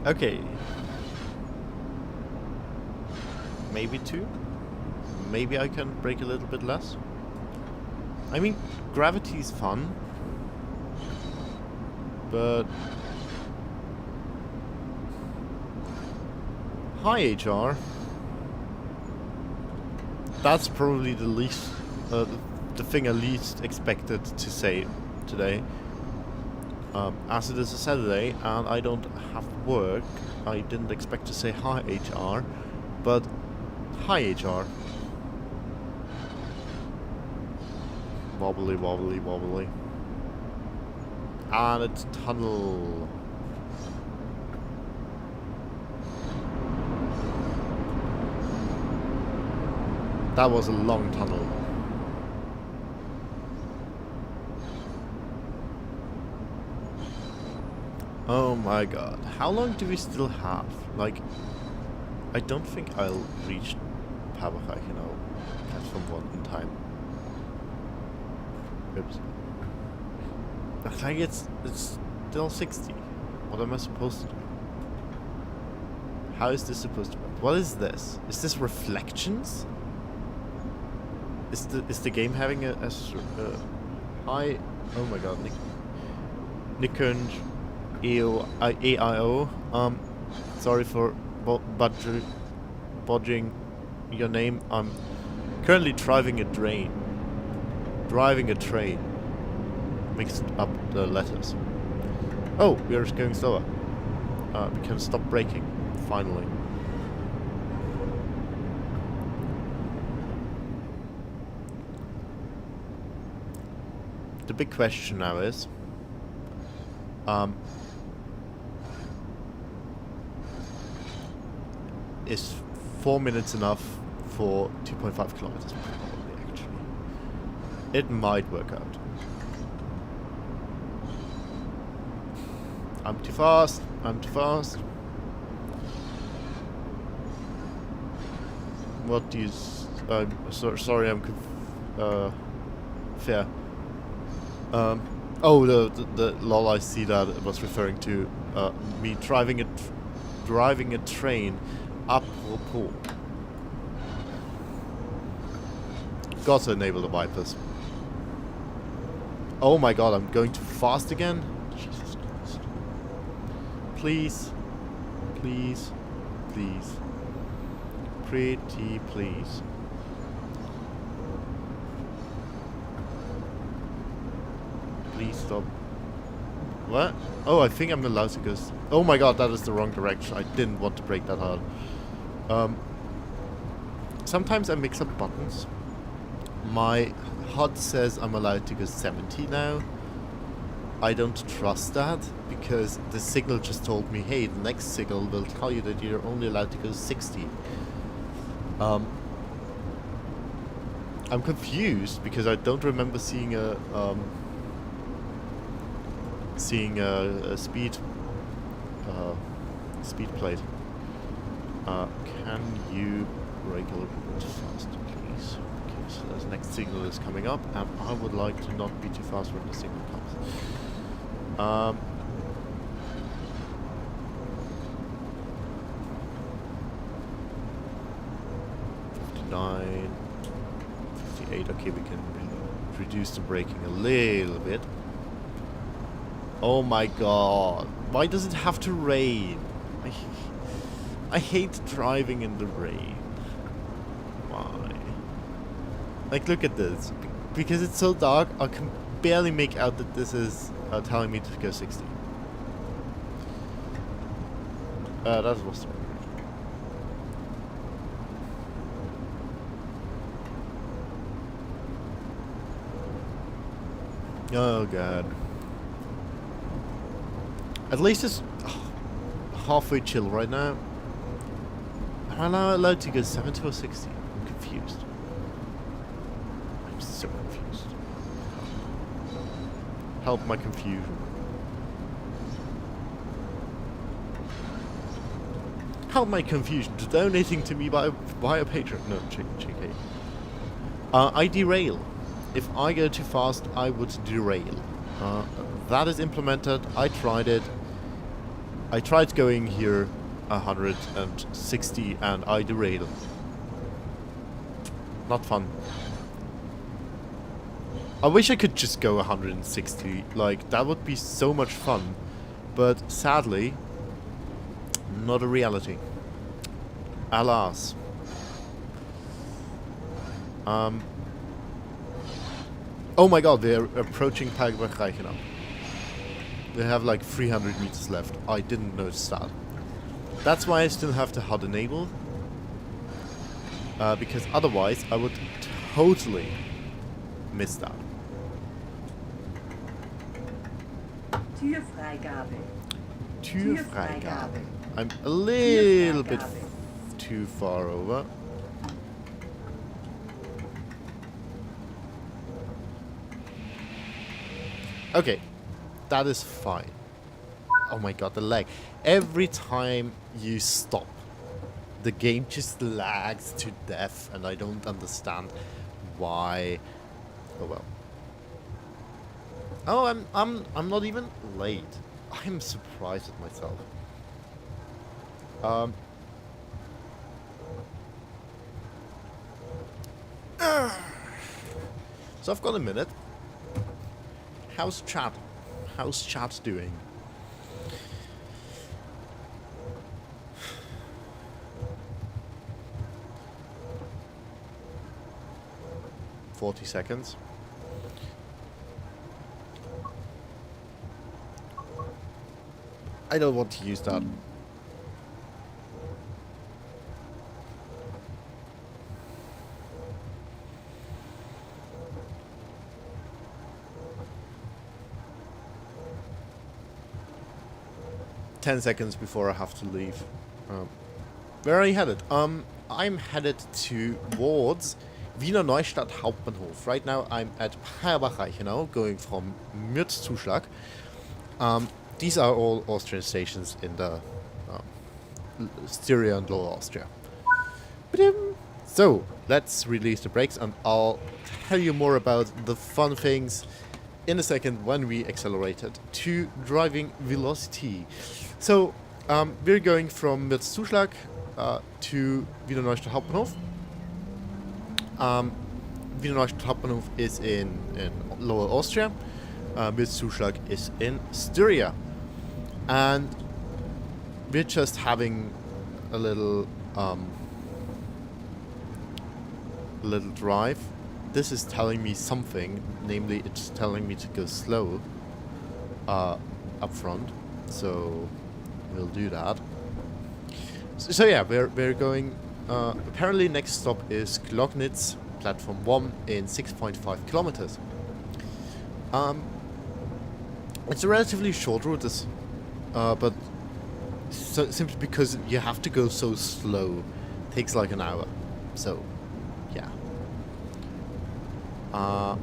Okay. Maybe 2. Maybe I can break a little bit less. I mean, gravity is fun. But hi HR. That's probably the least, the thing I least expected to say today. As it is a Saturday and I don't have work, I didn't expect to say hi HR, but hi HR. Wobbly, wobbly, wobbly. And it's tunnel. That was a long tunnel. Oh my god. How long do we still have? Like, I don't think I'll reach Haberreichenau platform 1 in time. Oops. Like it's still 60. What am I supposed to do? How is this supposed to work? What is this? Is this reflections? Is the game having a high? Oh my god, Nikon AIO. Sorry for bodging your name. I'm currently driving a train. Mixed up the letters. Oh, we are just going slower. We can stop braking, finally. The big question now is, is 4 minutes enough for 2.5 kilometers? Probably, actually. It might work out. I'm too fast. I'm too fast. What do you... sorry, I'm fair. Oh, the lol, I see that it was referring to me driving a train. Apropos. got to enable the wipers. Oh my god, I'm going too fast again? Jesus Christ. Please. Please. Please. Pretty please. Please stop. What? Oh, I think I'm allowed to go... Oh my god, that is the wrong direction. I didn't want to brake that hard. Sometimes I mix up buttons. My HUD says I'm allowed to go 70 now. I don't trust that, because the signal just told me, hey, the next signal will tell you that you're only allowed to go 60. I'm confused, because I don't remember seeing a speed plate. Can you brake a little bit faster, please? Okay, so the next signal is coming up, and I would like to not be too fast when the signal comes. 59, 58. Okay, we can reduce the braking a little bit. Oh my god. Why does it have to rain? I hate driving in the rain. Why? Like, look at this. Because it's so dark, I can barely make out that this is telling me to go 60. That was the... Oh god. At least it's halfway chill right now. Am I now allowed to go 70 or 60? I'm confused. I'm so confused. Help my confusion. Help my confusion. Donating to me by a Patreon. No, JK. I derail. If I go too fast, I would derail. That is implemented. I tried it. I tried going here 160 and I derailed. Not fun. I wish I could just go 160. Like, that would be so much fun. But sadly, not a reality. Alas. Oh my god, they're approaching Parkberg Reichenau. They have like 300 meters left. I didn't notice that. That's why I still have the HUD enabled. Because otherwise I would totally miss that. Türfreigabe. Türfreigabe. I'm a little bit too far over. Okay, that is fine. Oh my god, the lag. Every time you stop, the game just lags to death, and I don't understand why. Oh well. Oh, I'm not even late. I'm surprised at myself. So I've got a minute. How's chat? How's chat doing? $40. I don't want to use that. Ten seconds before I have to leave. Where are you headed? I'm headed towards Wiener Neustadt Hauptbahnhof. Right now I'm at Parkberg-Reichenau, going from Mürzzuschlag. These are all Austrian stations in the Styria and Lower Austria. So, let's release the brakes and I'll tell you more about the fun things in a second when we accelerated to driving velocity. So, we're going from Mürzzuschlag to Wiener Neustadt Hauptbahnhof. Wiener Neustadt Hauptbahnhof is in Lower Austria. Mürzzuschlag is in Styria. And we're just having a little drive. This is telling me something, namely it's telling me to go slow up front. So we'll do that. So yeah, we're going. Apparently, next stop is Glognitz, platform 1 in 6.5 kilometers. It's a relatively short route, but simply because you have to go so slow, it takes like an hour. So, yeah. I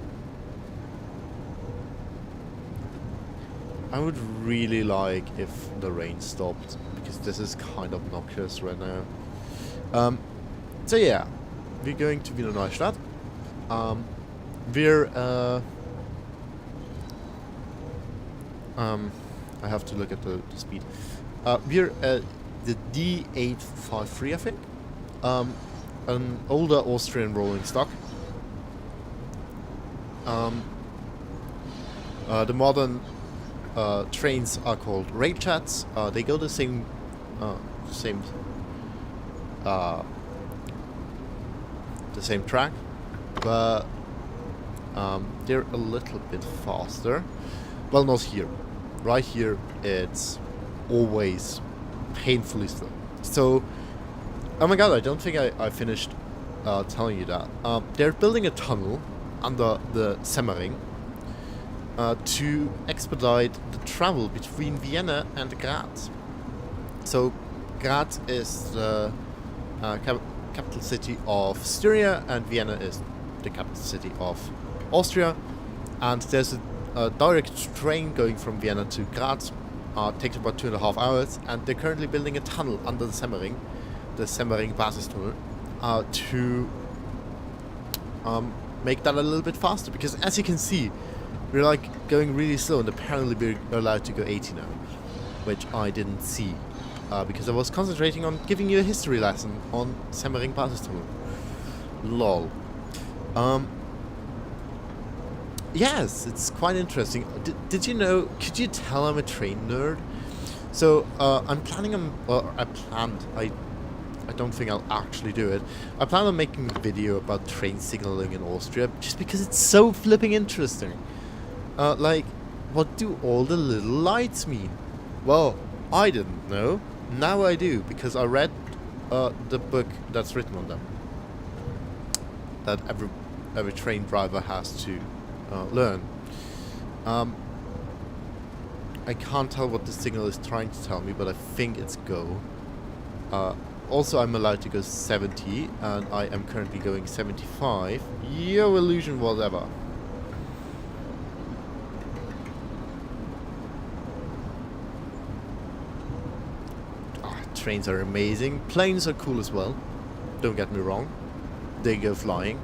would really like if the rain stopped, because this is kind of obnoxious right now. So yeah, we're going to Wiener Neustadt. I have to look at the speed. We're the D853, I think. An older Austrian rolling stock. The modern trains are called Railchats. They go the same track, but they're a little bit faster. Well, not here. Right here, it's always painfully slow. So, oh my god, I don't think I finished telling you that. They're building a tunnel under the Semmering to expedite the travel between Vienna and Graz. So, Graz is the capital city of Styria, and Vienna is the capital city of Austria. And there's a direct train going from Vienna to Graz. Takes about 2.5 hours, and they're currently building a tunnel under the Semmering Basistunnel, to make that a little bit faster. Because as you can see, we're like going really slow, and apparently we're allowed to go 80 now, which I didn't see. Because I was concentrating on giving you a history lesson on Semmering Basistunnel. Lol. Yes, it's quite interesting. Did you know? Could you tell I'm a train nerd? So I'm planning on. Well, I don't think I'll actually do it. I plan on making a video about train signaling in Austria, just because it's so flipping interesting. Like, what do all the little lights mean? Well, I didn't know. Now I do, because I read the book that's written on them. That every train driver has to learn. I can't tell what the signal is trying to tell me, but I think it's go. Also, I'm allowed to go 70, and I am currently going 75. Yo, illusion, whatever. Trains are amazing. Planes are cool as well. Don't get me wrong. They go flying.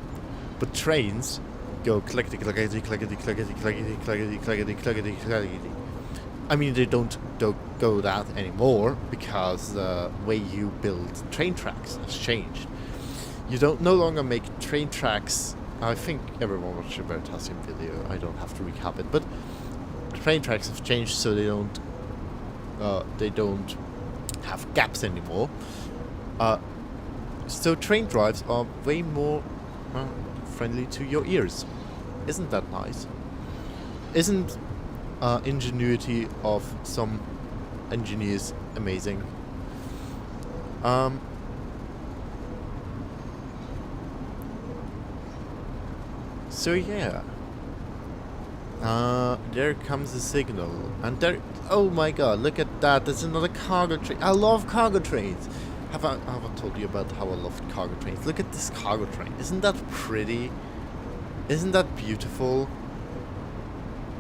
But trains go clickety clickety clickety clickety clickety clickety clickety clickety clickety. I mean, they don't go that anymore, because the way you build train tracks has changed. You don't no longer make train tracks. I think everyone watched the Veritasium video. I don't have to recap it, but train tracks have changed, so they don't have gaps anymore. So train drives are way more friendly to your ears. Isn't that nice? Isn't ingenuity of some engineers amazing? So yeah. There comes the signal, and there. Oh my god! Look at that! There's another cargo train. I love cargo trains. Have I told you about how I love cargo trains? Look at this cargo train. Isn't that pretty? Isn't that beautiful?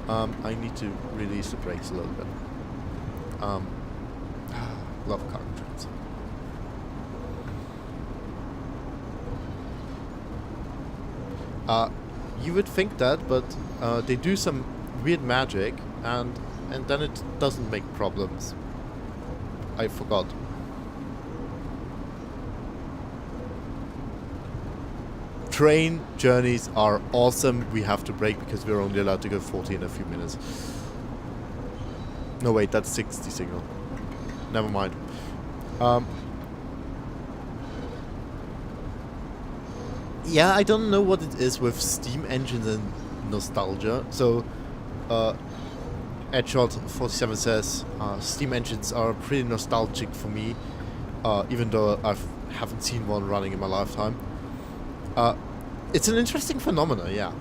I need to release the brakes a little bit. Love cargo trains. You would think that, but they do some weird magic, and then it doesn't make problems. I forgot. train journeys are awesome. We have to brake because we're only allowed to go 40 in a few minutes. No, wait, that's 60 signal. Never mind. Yeah, I don't know what it is with steam engines and nostalgia. So, Edshot47 says, steam engines are pretty nostalgic for me, even though I haven't seen one running in my lifetime. It's an interesting phenomenon, yeah.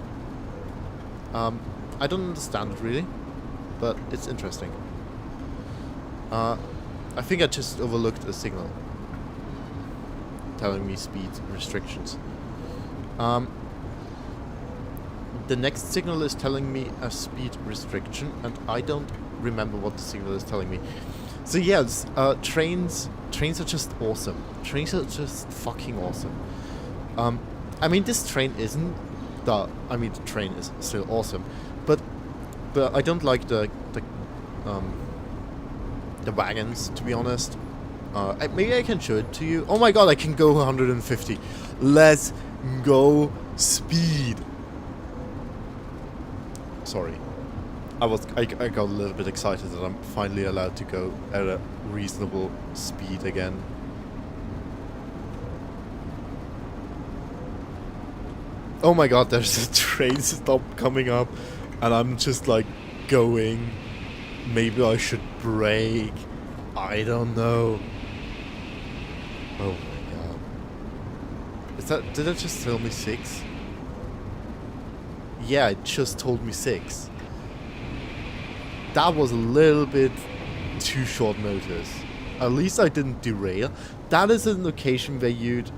I don't understand it really, but it's interesting. I think I just overlooked a signal telling me speed restrictions. The next signal is telling me a speed restriction, and I don't remember what the signal is telling me. So yes, trains are just awesome. Trains are just fucking awesome. I mean, this train isn't the train is still awesome, but I don't like the wagons, to be honest. Maybe I can show it to you. Oh my god, I can go 150. Let's go speed. Sorry. I got a little bit excited that I'm finally allowed to go at a reasonable speed again. Oh my god, there's a train stop coming up and I'm just like going. Maybe I should brake. I don't know. Oh my god. Did it just tell me 6? Yeah, it just told me 6. That was a little bit too short notice. At least I didn't derail. That is an occasion where you'd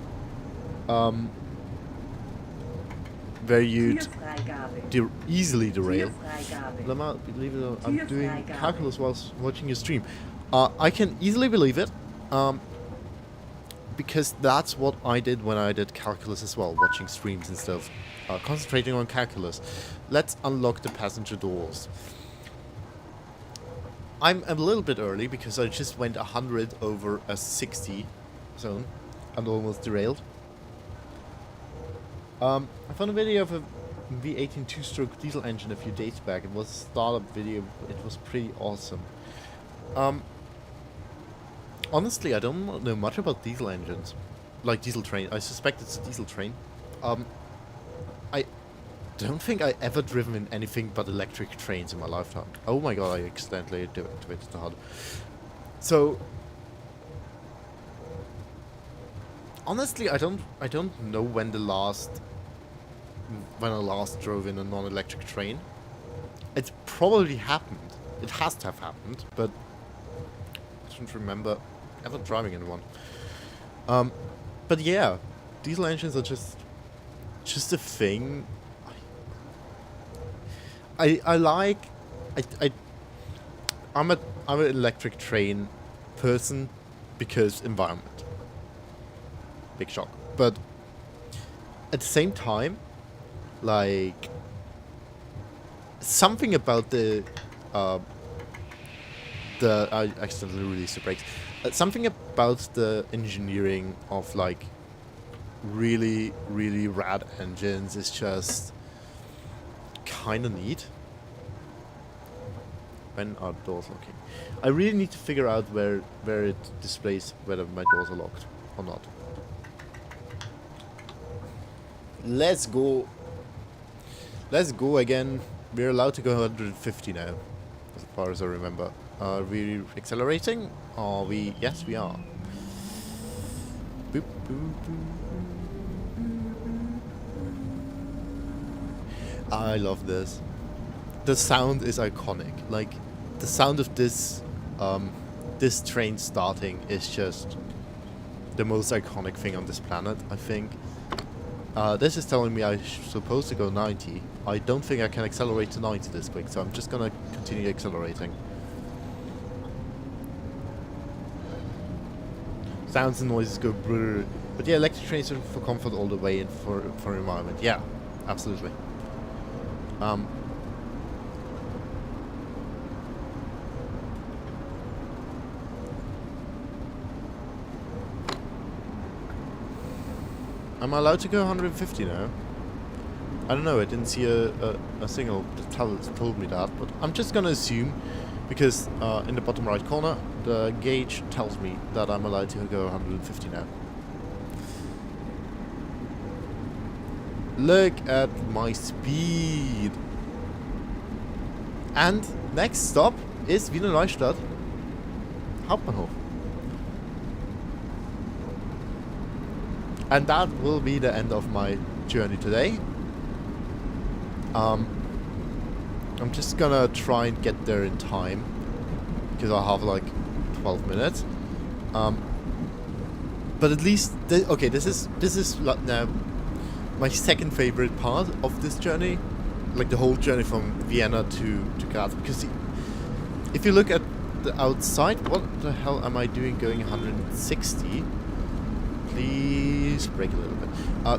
easily derail. Believe it or not, I'm doing calculus whilst watching your stream. I can easily believe it, because that's what I did when I did calculus as well, watching streams and stuff, concentrating on calculus. Let's unlock the passenger doors. I'm a little bit early because I just went 100 over a 60 zone and almost derailed. I found a video of a V18 two-stroke diesel engine a few days back. It was a startup video. It was pretty awesome. Honestly, I don't know much about diesel engines. Like diesel train. I suspect it's a diesel train. I don't think I ever driven in anything but electric trains in my lifetime. Oh my god, I accidentally deactivated the HUD. So honestly, I don't know when I last drove in a non-electric train. It's probably happened. It has to have happened, but I don't remember ever driving in one. But yeah, diesel engines are just a thing. I'm an electric train person because environment. Big shock. But at the same time, like, something about I accidentally released the brakes. Something about the engineering of like really, really rad engines is just kind of neat. When are doors locking? I really need to figure out where it displays whether my doors are locked or not. Let's go. Let's go again. We're allowed to go 150 now, as far as I remember. Are we accelerating? Are we? Yes, we are. Boop, boop, boop. I love this. The sound is iconic. Like, the sound of this this train starting is just the most iconic thing on this planet, I think. This is telling me I'm supposed to go 90. I don't think I can accelerate to 90 this quick, so I'm just gonna continue accelerating. Sounds and noises go brrr. But yeah, electric trains are for comfort all the way and for environment. Yeah, absolutely. Am I allowed to go 150 now? I don't know, I didn't see a signal that told me that, but I'm just gonna assume, because in the bottom right corner, the gauge tells me that I'm allowed to go 150 now. Look at my speed! And next stop is Wiener Neustadt, Hauptbahnhof. And that will be the end of my journey today. I'm just gonna try and get there in time, because I have like 12 minutes. But at least, okay, this is like now my second favorite part of this journey, like the whole journey from Vienna to Graz. Because if you look at the outside, what the hell am I doing going 160? Please brake a little bit.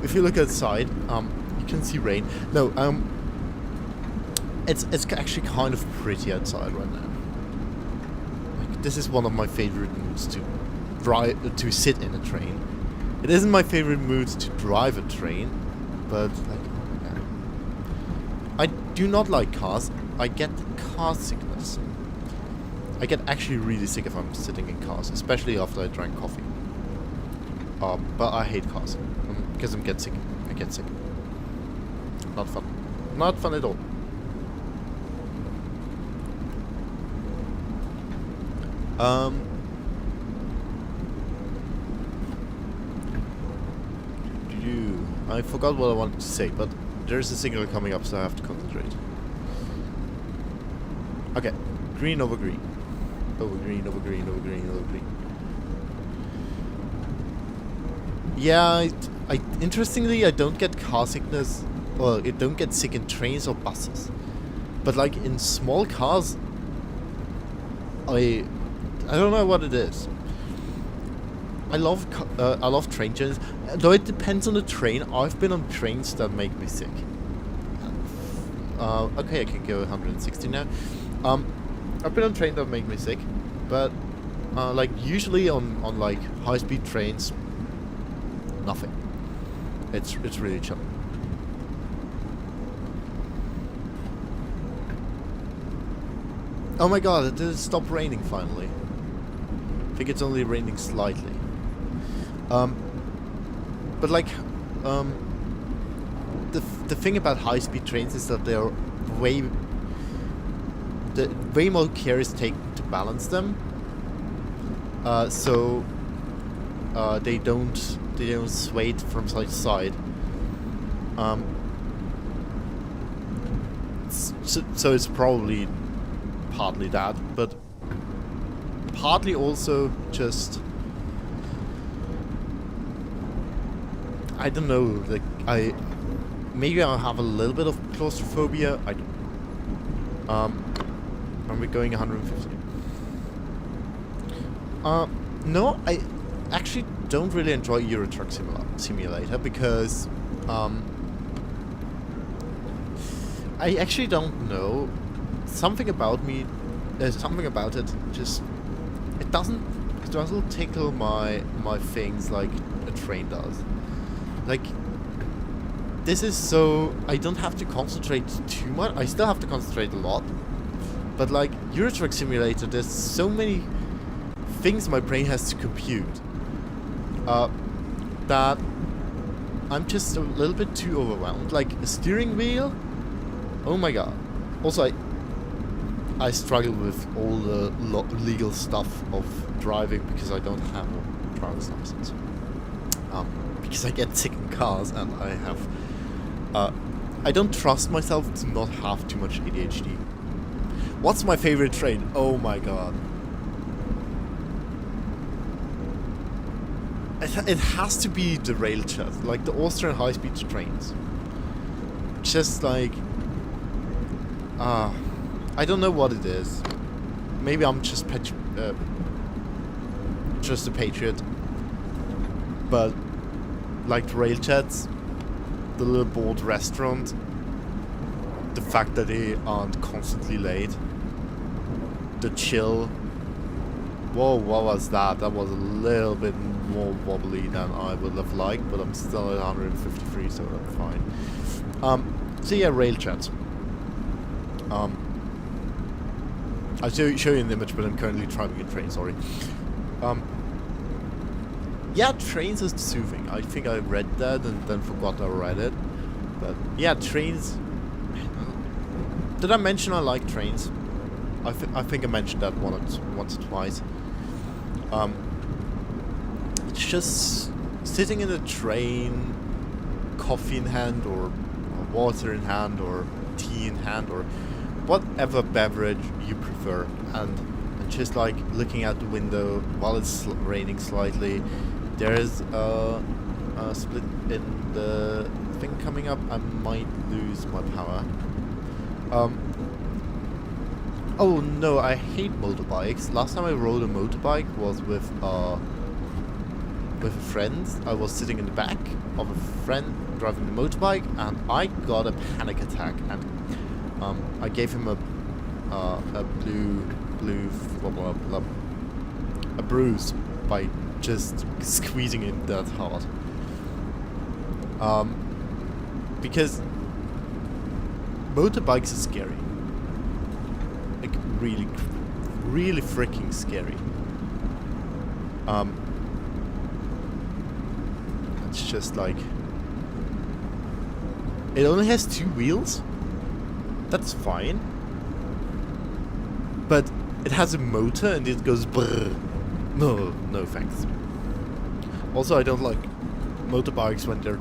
If you look outside, you can see rain. No, it's actually kind of pretty outside right now. Like, this is one of my favorite moods to sit in a train. It isn't my favorite mood to drive a train, but like, yeah. I do not like cars. I get car sickness. I get actually really sick if I'm sitting in cars, especially after I drank coffee. But I hate cars because I get sick. Not fun. Not fun at all. I forgot what I wanted to say, but there's a signal coming up, so I have to concentrate. Okay, green over green. Over green, over green, over green, over green. Yeah, interestingly, I don't get car sickness, well, I don't get sick in trains or buses. But like in small cars, I don't know what it is. I love train journeys, though it depends on the train. I've been on trains that make me sick. Okay, I can go 160 now. I've been on trains that make me sick, but like usually on like high-speed trains, nothing. It's really chill. Oh my god, it did stop raining finally. I think it's only raining slightly. But like, the thing about high-speed trains is that they're way more care is taken to balance them. So they don't sway from side to side. So it's probably partly that, but partly also just, I don't know, like maybe I have a little bit of claustrophobia. I don't. And we're going 150. No, I actually don't really enjoy Euro Truck Simulator because I actually don't know. Something about it just it doesn't tickle my things like a train does. Like, this is so I don't have to concentrate too much. I still have to concentrate a lot, but like Euro Truck Simulator, there's so many things my brain has to compute that I'm just a little bit too overwhelmed. Like a steering wheel, oh my god. Also, I struggle with all the legal stuff of driving because I don't have a driver's license. Because I get sick in cars and I have I don't trust myself to not have too much ADHD. What's my favorite train? Oh my god. It has to be the Railjet, like the Austrian high-speed trains. Just like, I don't know what it is. Maybe I'm just a patriot. But like the Railjets, the little board restaurant, the fact that they aren't constantly late, the chill. Whoa, what was that? That was a little bit more wobbly than I would have liked, but I'm still at 153, so that's fine. So yeah, rail chat. I'll show you an image, but I'm currently driving a train, sorry. Yeah, trains is soothing. I think I read that and then forgot I read it. But yeah, trains... Did I mention I like trains? I think I mentioned that once or twice. It's just sitting in a train, coffee in hand, or water in hand, or tea in hand, or whatever beverage you prefer, and just like looking out the window while it's raining slightly. There is a split in the thing coming up. I might lose my power. Oh no, I hate motorbikes. Last time I rode a motorbike was with a friend. I was sitting in the back of a friend driving the motorbike, and I got a panic attack. And I gave him a bruise by just squeezing it that hard. Because motorbikes are scary. Like really freaking scary. It's just like it only has 2 wheels. That's fine. But it has a motor and it goes brrr. No thanks. Also, I don't like motorbikes when they're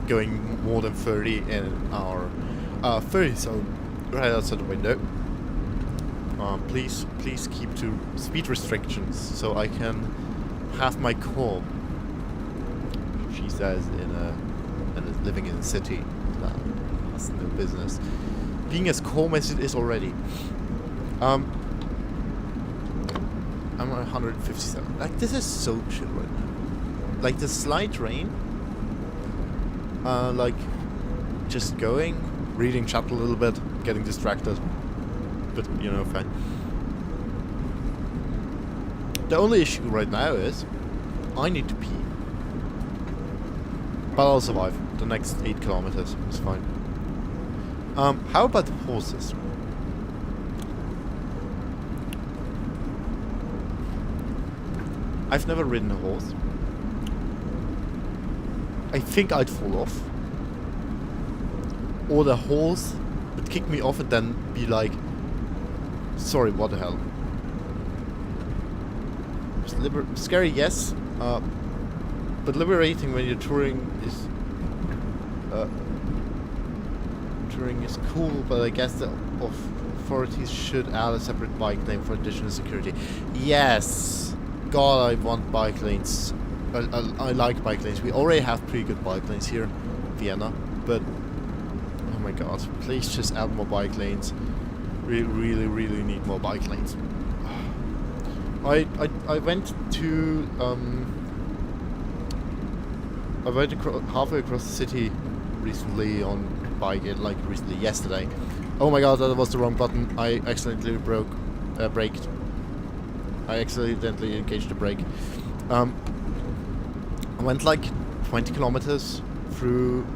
going more than 30 in an hour. 30 zone right outside the window. Please keep to speed restrictions so I can have my calm. She says living in a city that has no business being as calm as it is already. I'm at 157. Like, this is so chill right now. Like, the slight rain. Like, just going, reading chat a little bit, getting distracted. But, you know, fine. The only issue right now is I need to pee. But I'll survive. The next 8 kilometers is fine. How about the horses? I've never ridden a horse. I think I'd fall off. Or the horse would kick me off and then be like, sorry, what the hell? Scary, yes. But liberating when you're touring is... touring is cool, but I guess the authorities should add a separate bike lane for additional security. Yes! God, I want bike lanes. I like bike lanes. We already have pretty good bike lanes here in Vienna, but... oh my god, please just add more bike lanes. We really need more bike lanes. I went to... I went halfway across the city recently on bike, like recently, yesterday. Oh my god, that was the wrong button. I accidentally braked. I accidentally engaged the brake. I went like 20 kilometers through...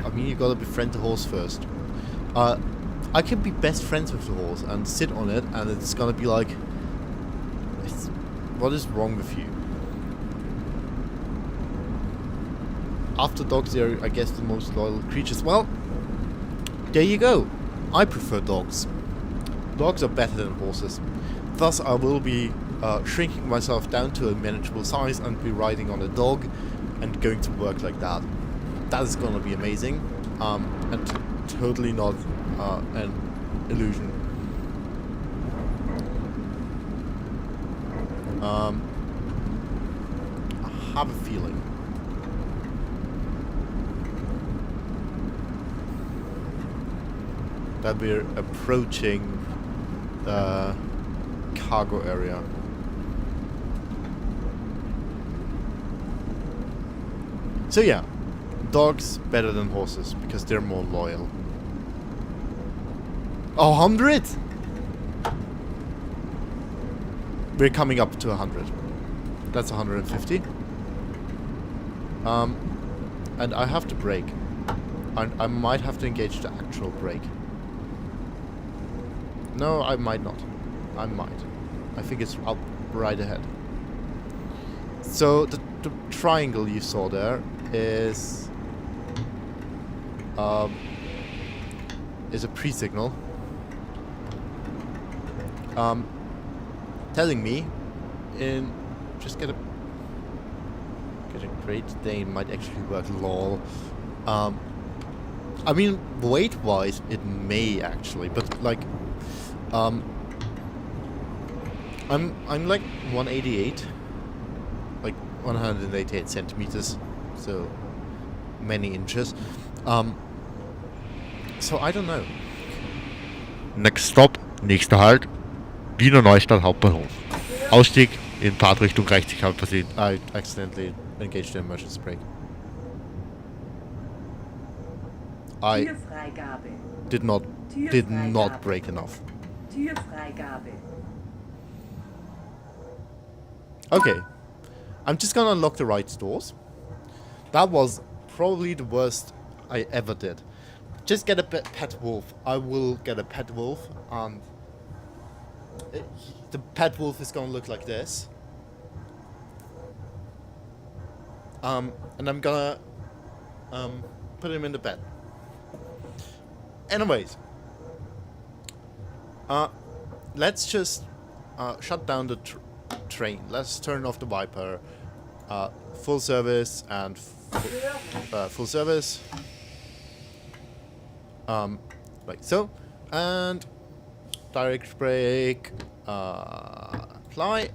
I mean, you gotta befriend the horse first. I can be best friends with the horse and sit on it, and it's gonna be like... what is wrong with you? After dogs, they're, I guess, the most loyal creatures. Well, there you go. I prefer dogs. Dogs are better than horses. Thus, I will be shrinking myself down to a manageable size and be riding on a dog and going to work like that. That is gonna be amazing. And totally not an illusion. I have a feeling. That we're approaching the cargo area. So yeah, dogs better than horses because they're more loyal. 100? We're coming up to 100. That's 150. And I have to brake. I might have to engage the actual brake. No, I might not. I might. I think it's up right ahead. So the triangle you saw there is a pre-signal telling me just get a Great Dane might actually work. Lol. I mean, weight-wise, it may actually, but like, I'm like 188, like 188 centimeters, so many inches. So I don't know. Next stop, nächster Halt, Wiener Neustadt Hauptbahnhof. Ausstieg in Fahrtrichtung rechts sich halb versehen. I accidentally engaged the emergency brake. I Türfreigabe. did not brake enough. Türfreigabe. Okay, I'm just gonna unlock the right doors. That was probably the worst I ever did. Just get a pet wolf. I will get a pet wolf, and the pet wolf is gonna look like this. And I'm gonna put him in the bed. Anyways, let's just shut down the train. Let's turn off the Viper. Full service and full service. Like so, and direct brake. Apply.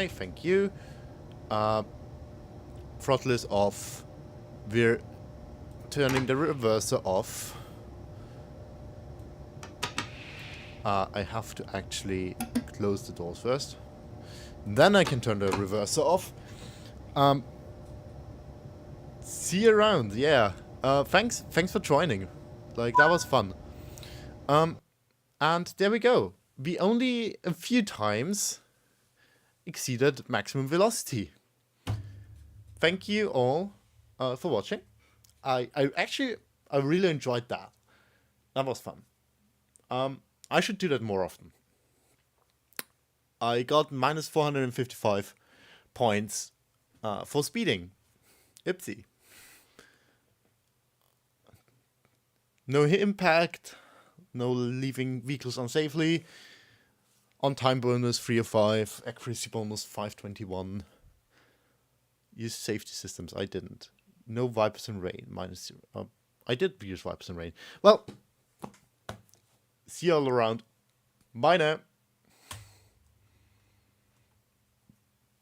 Thank you. Throttle is off. We're turning the reverser off. I have to actually close the doors first. Then I can turn the reverser off. See you around, yeah. Thanks for joining. Like, that was fun. And there we go. We only a few times exceeded maximum velocity. Thank you all for watching. I really enjoyed that. That was fun. I should do that more often. I got minus 455 points for speeding. Oopsie. No hit impact. No leaving vehicles unsafely. On time bonus 3 of 5. Accuracy bonus 521. Use safety systems. I didn't. No Vipers and Rain. Minus 0. I did use Vipers and Rain. Well, see you all around. Bye now.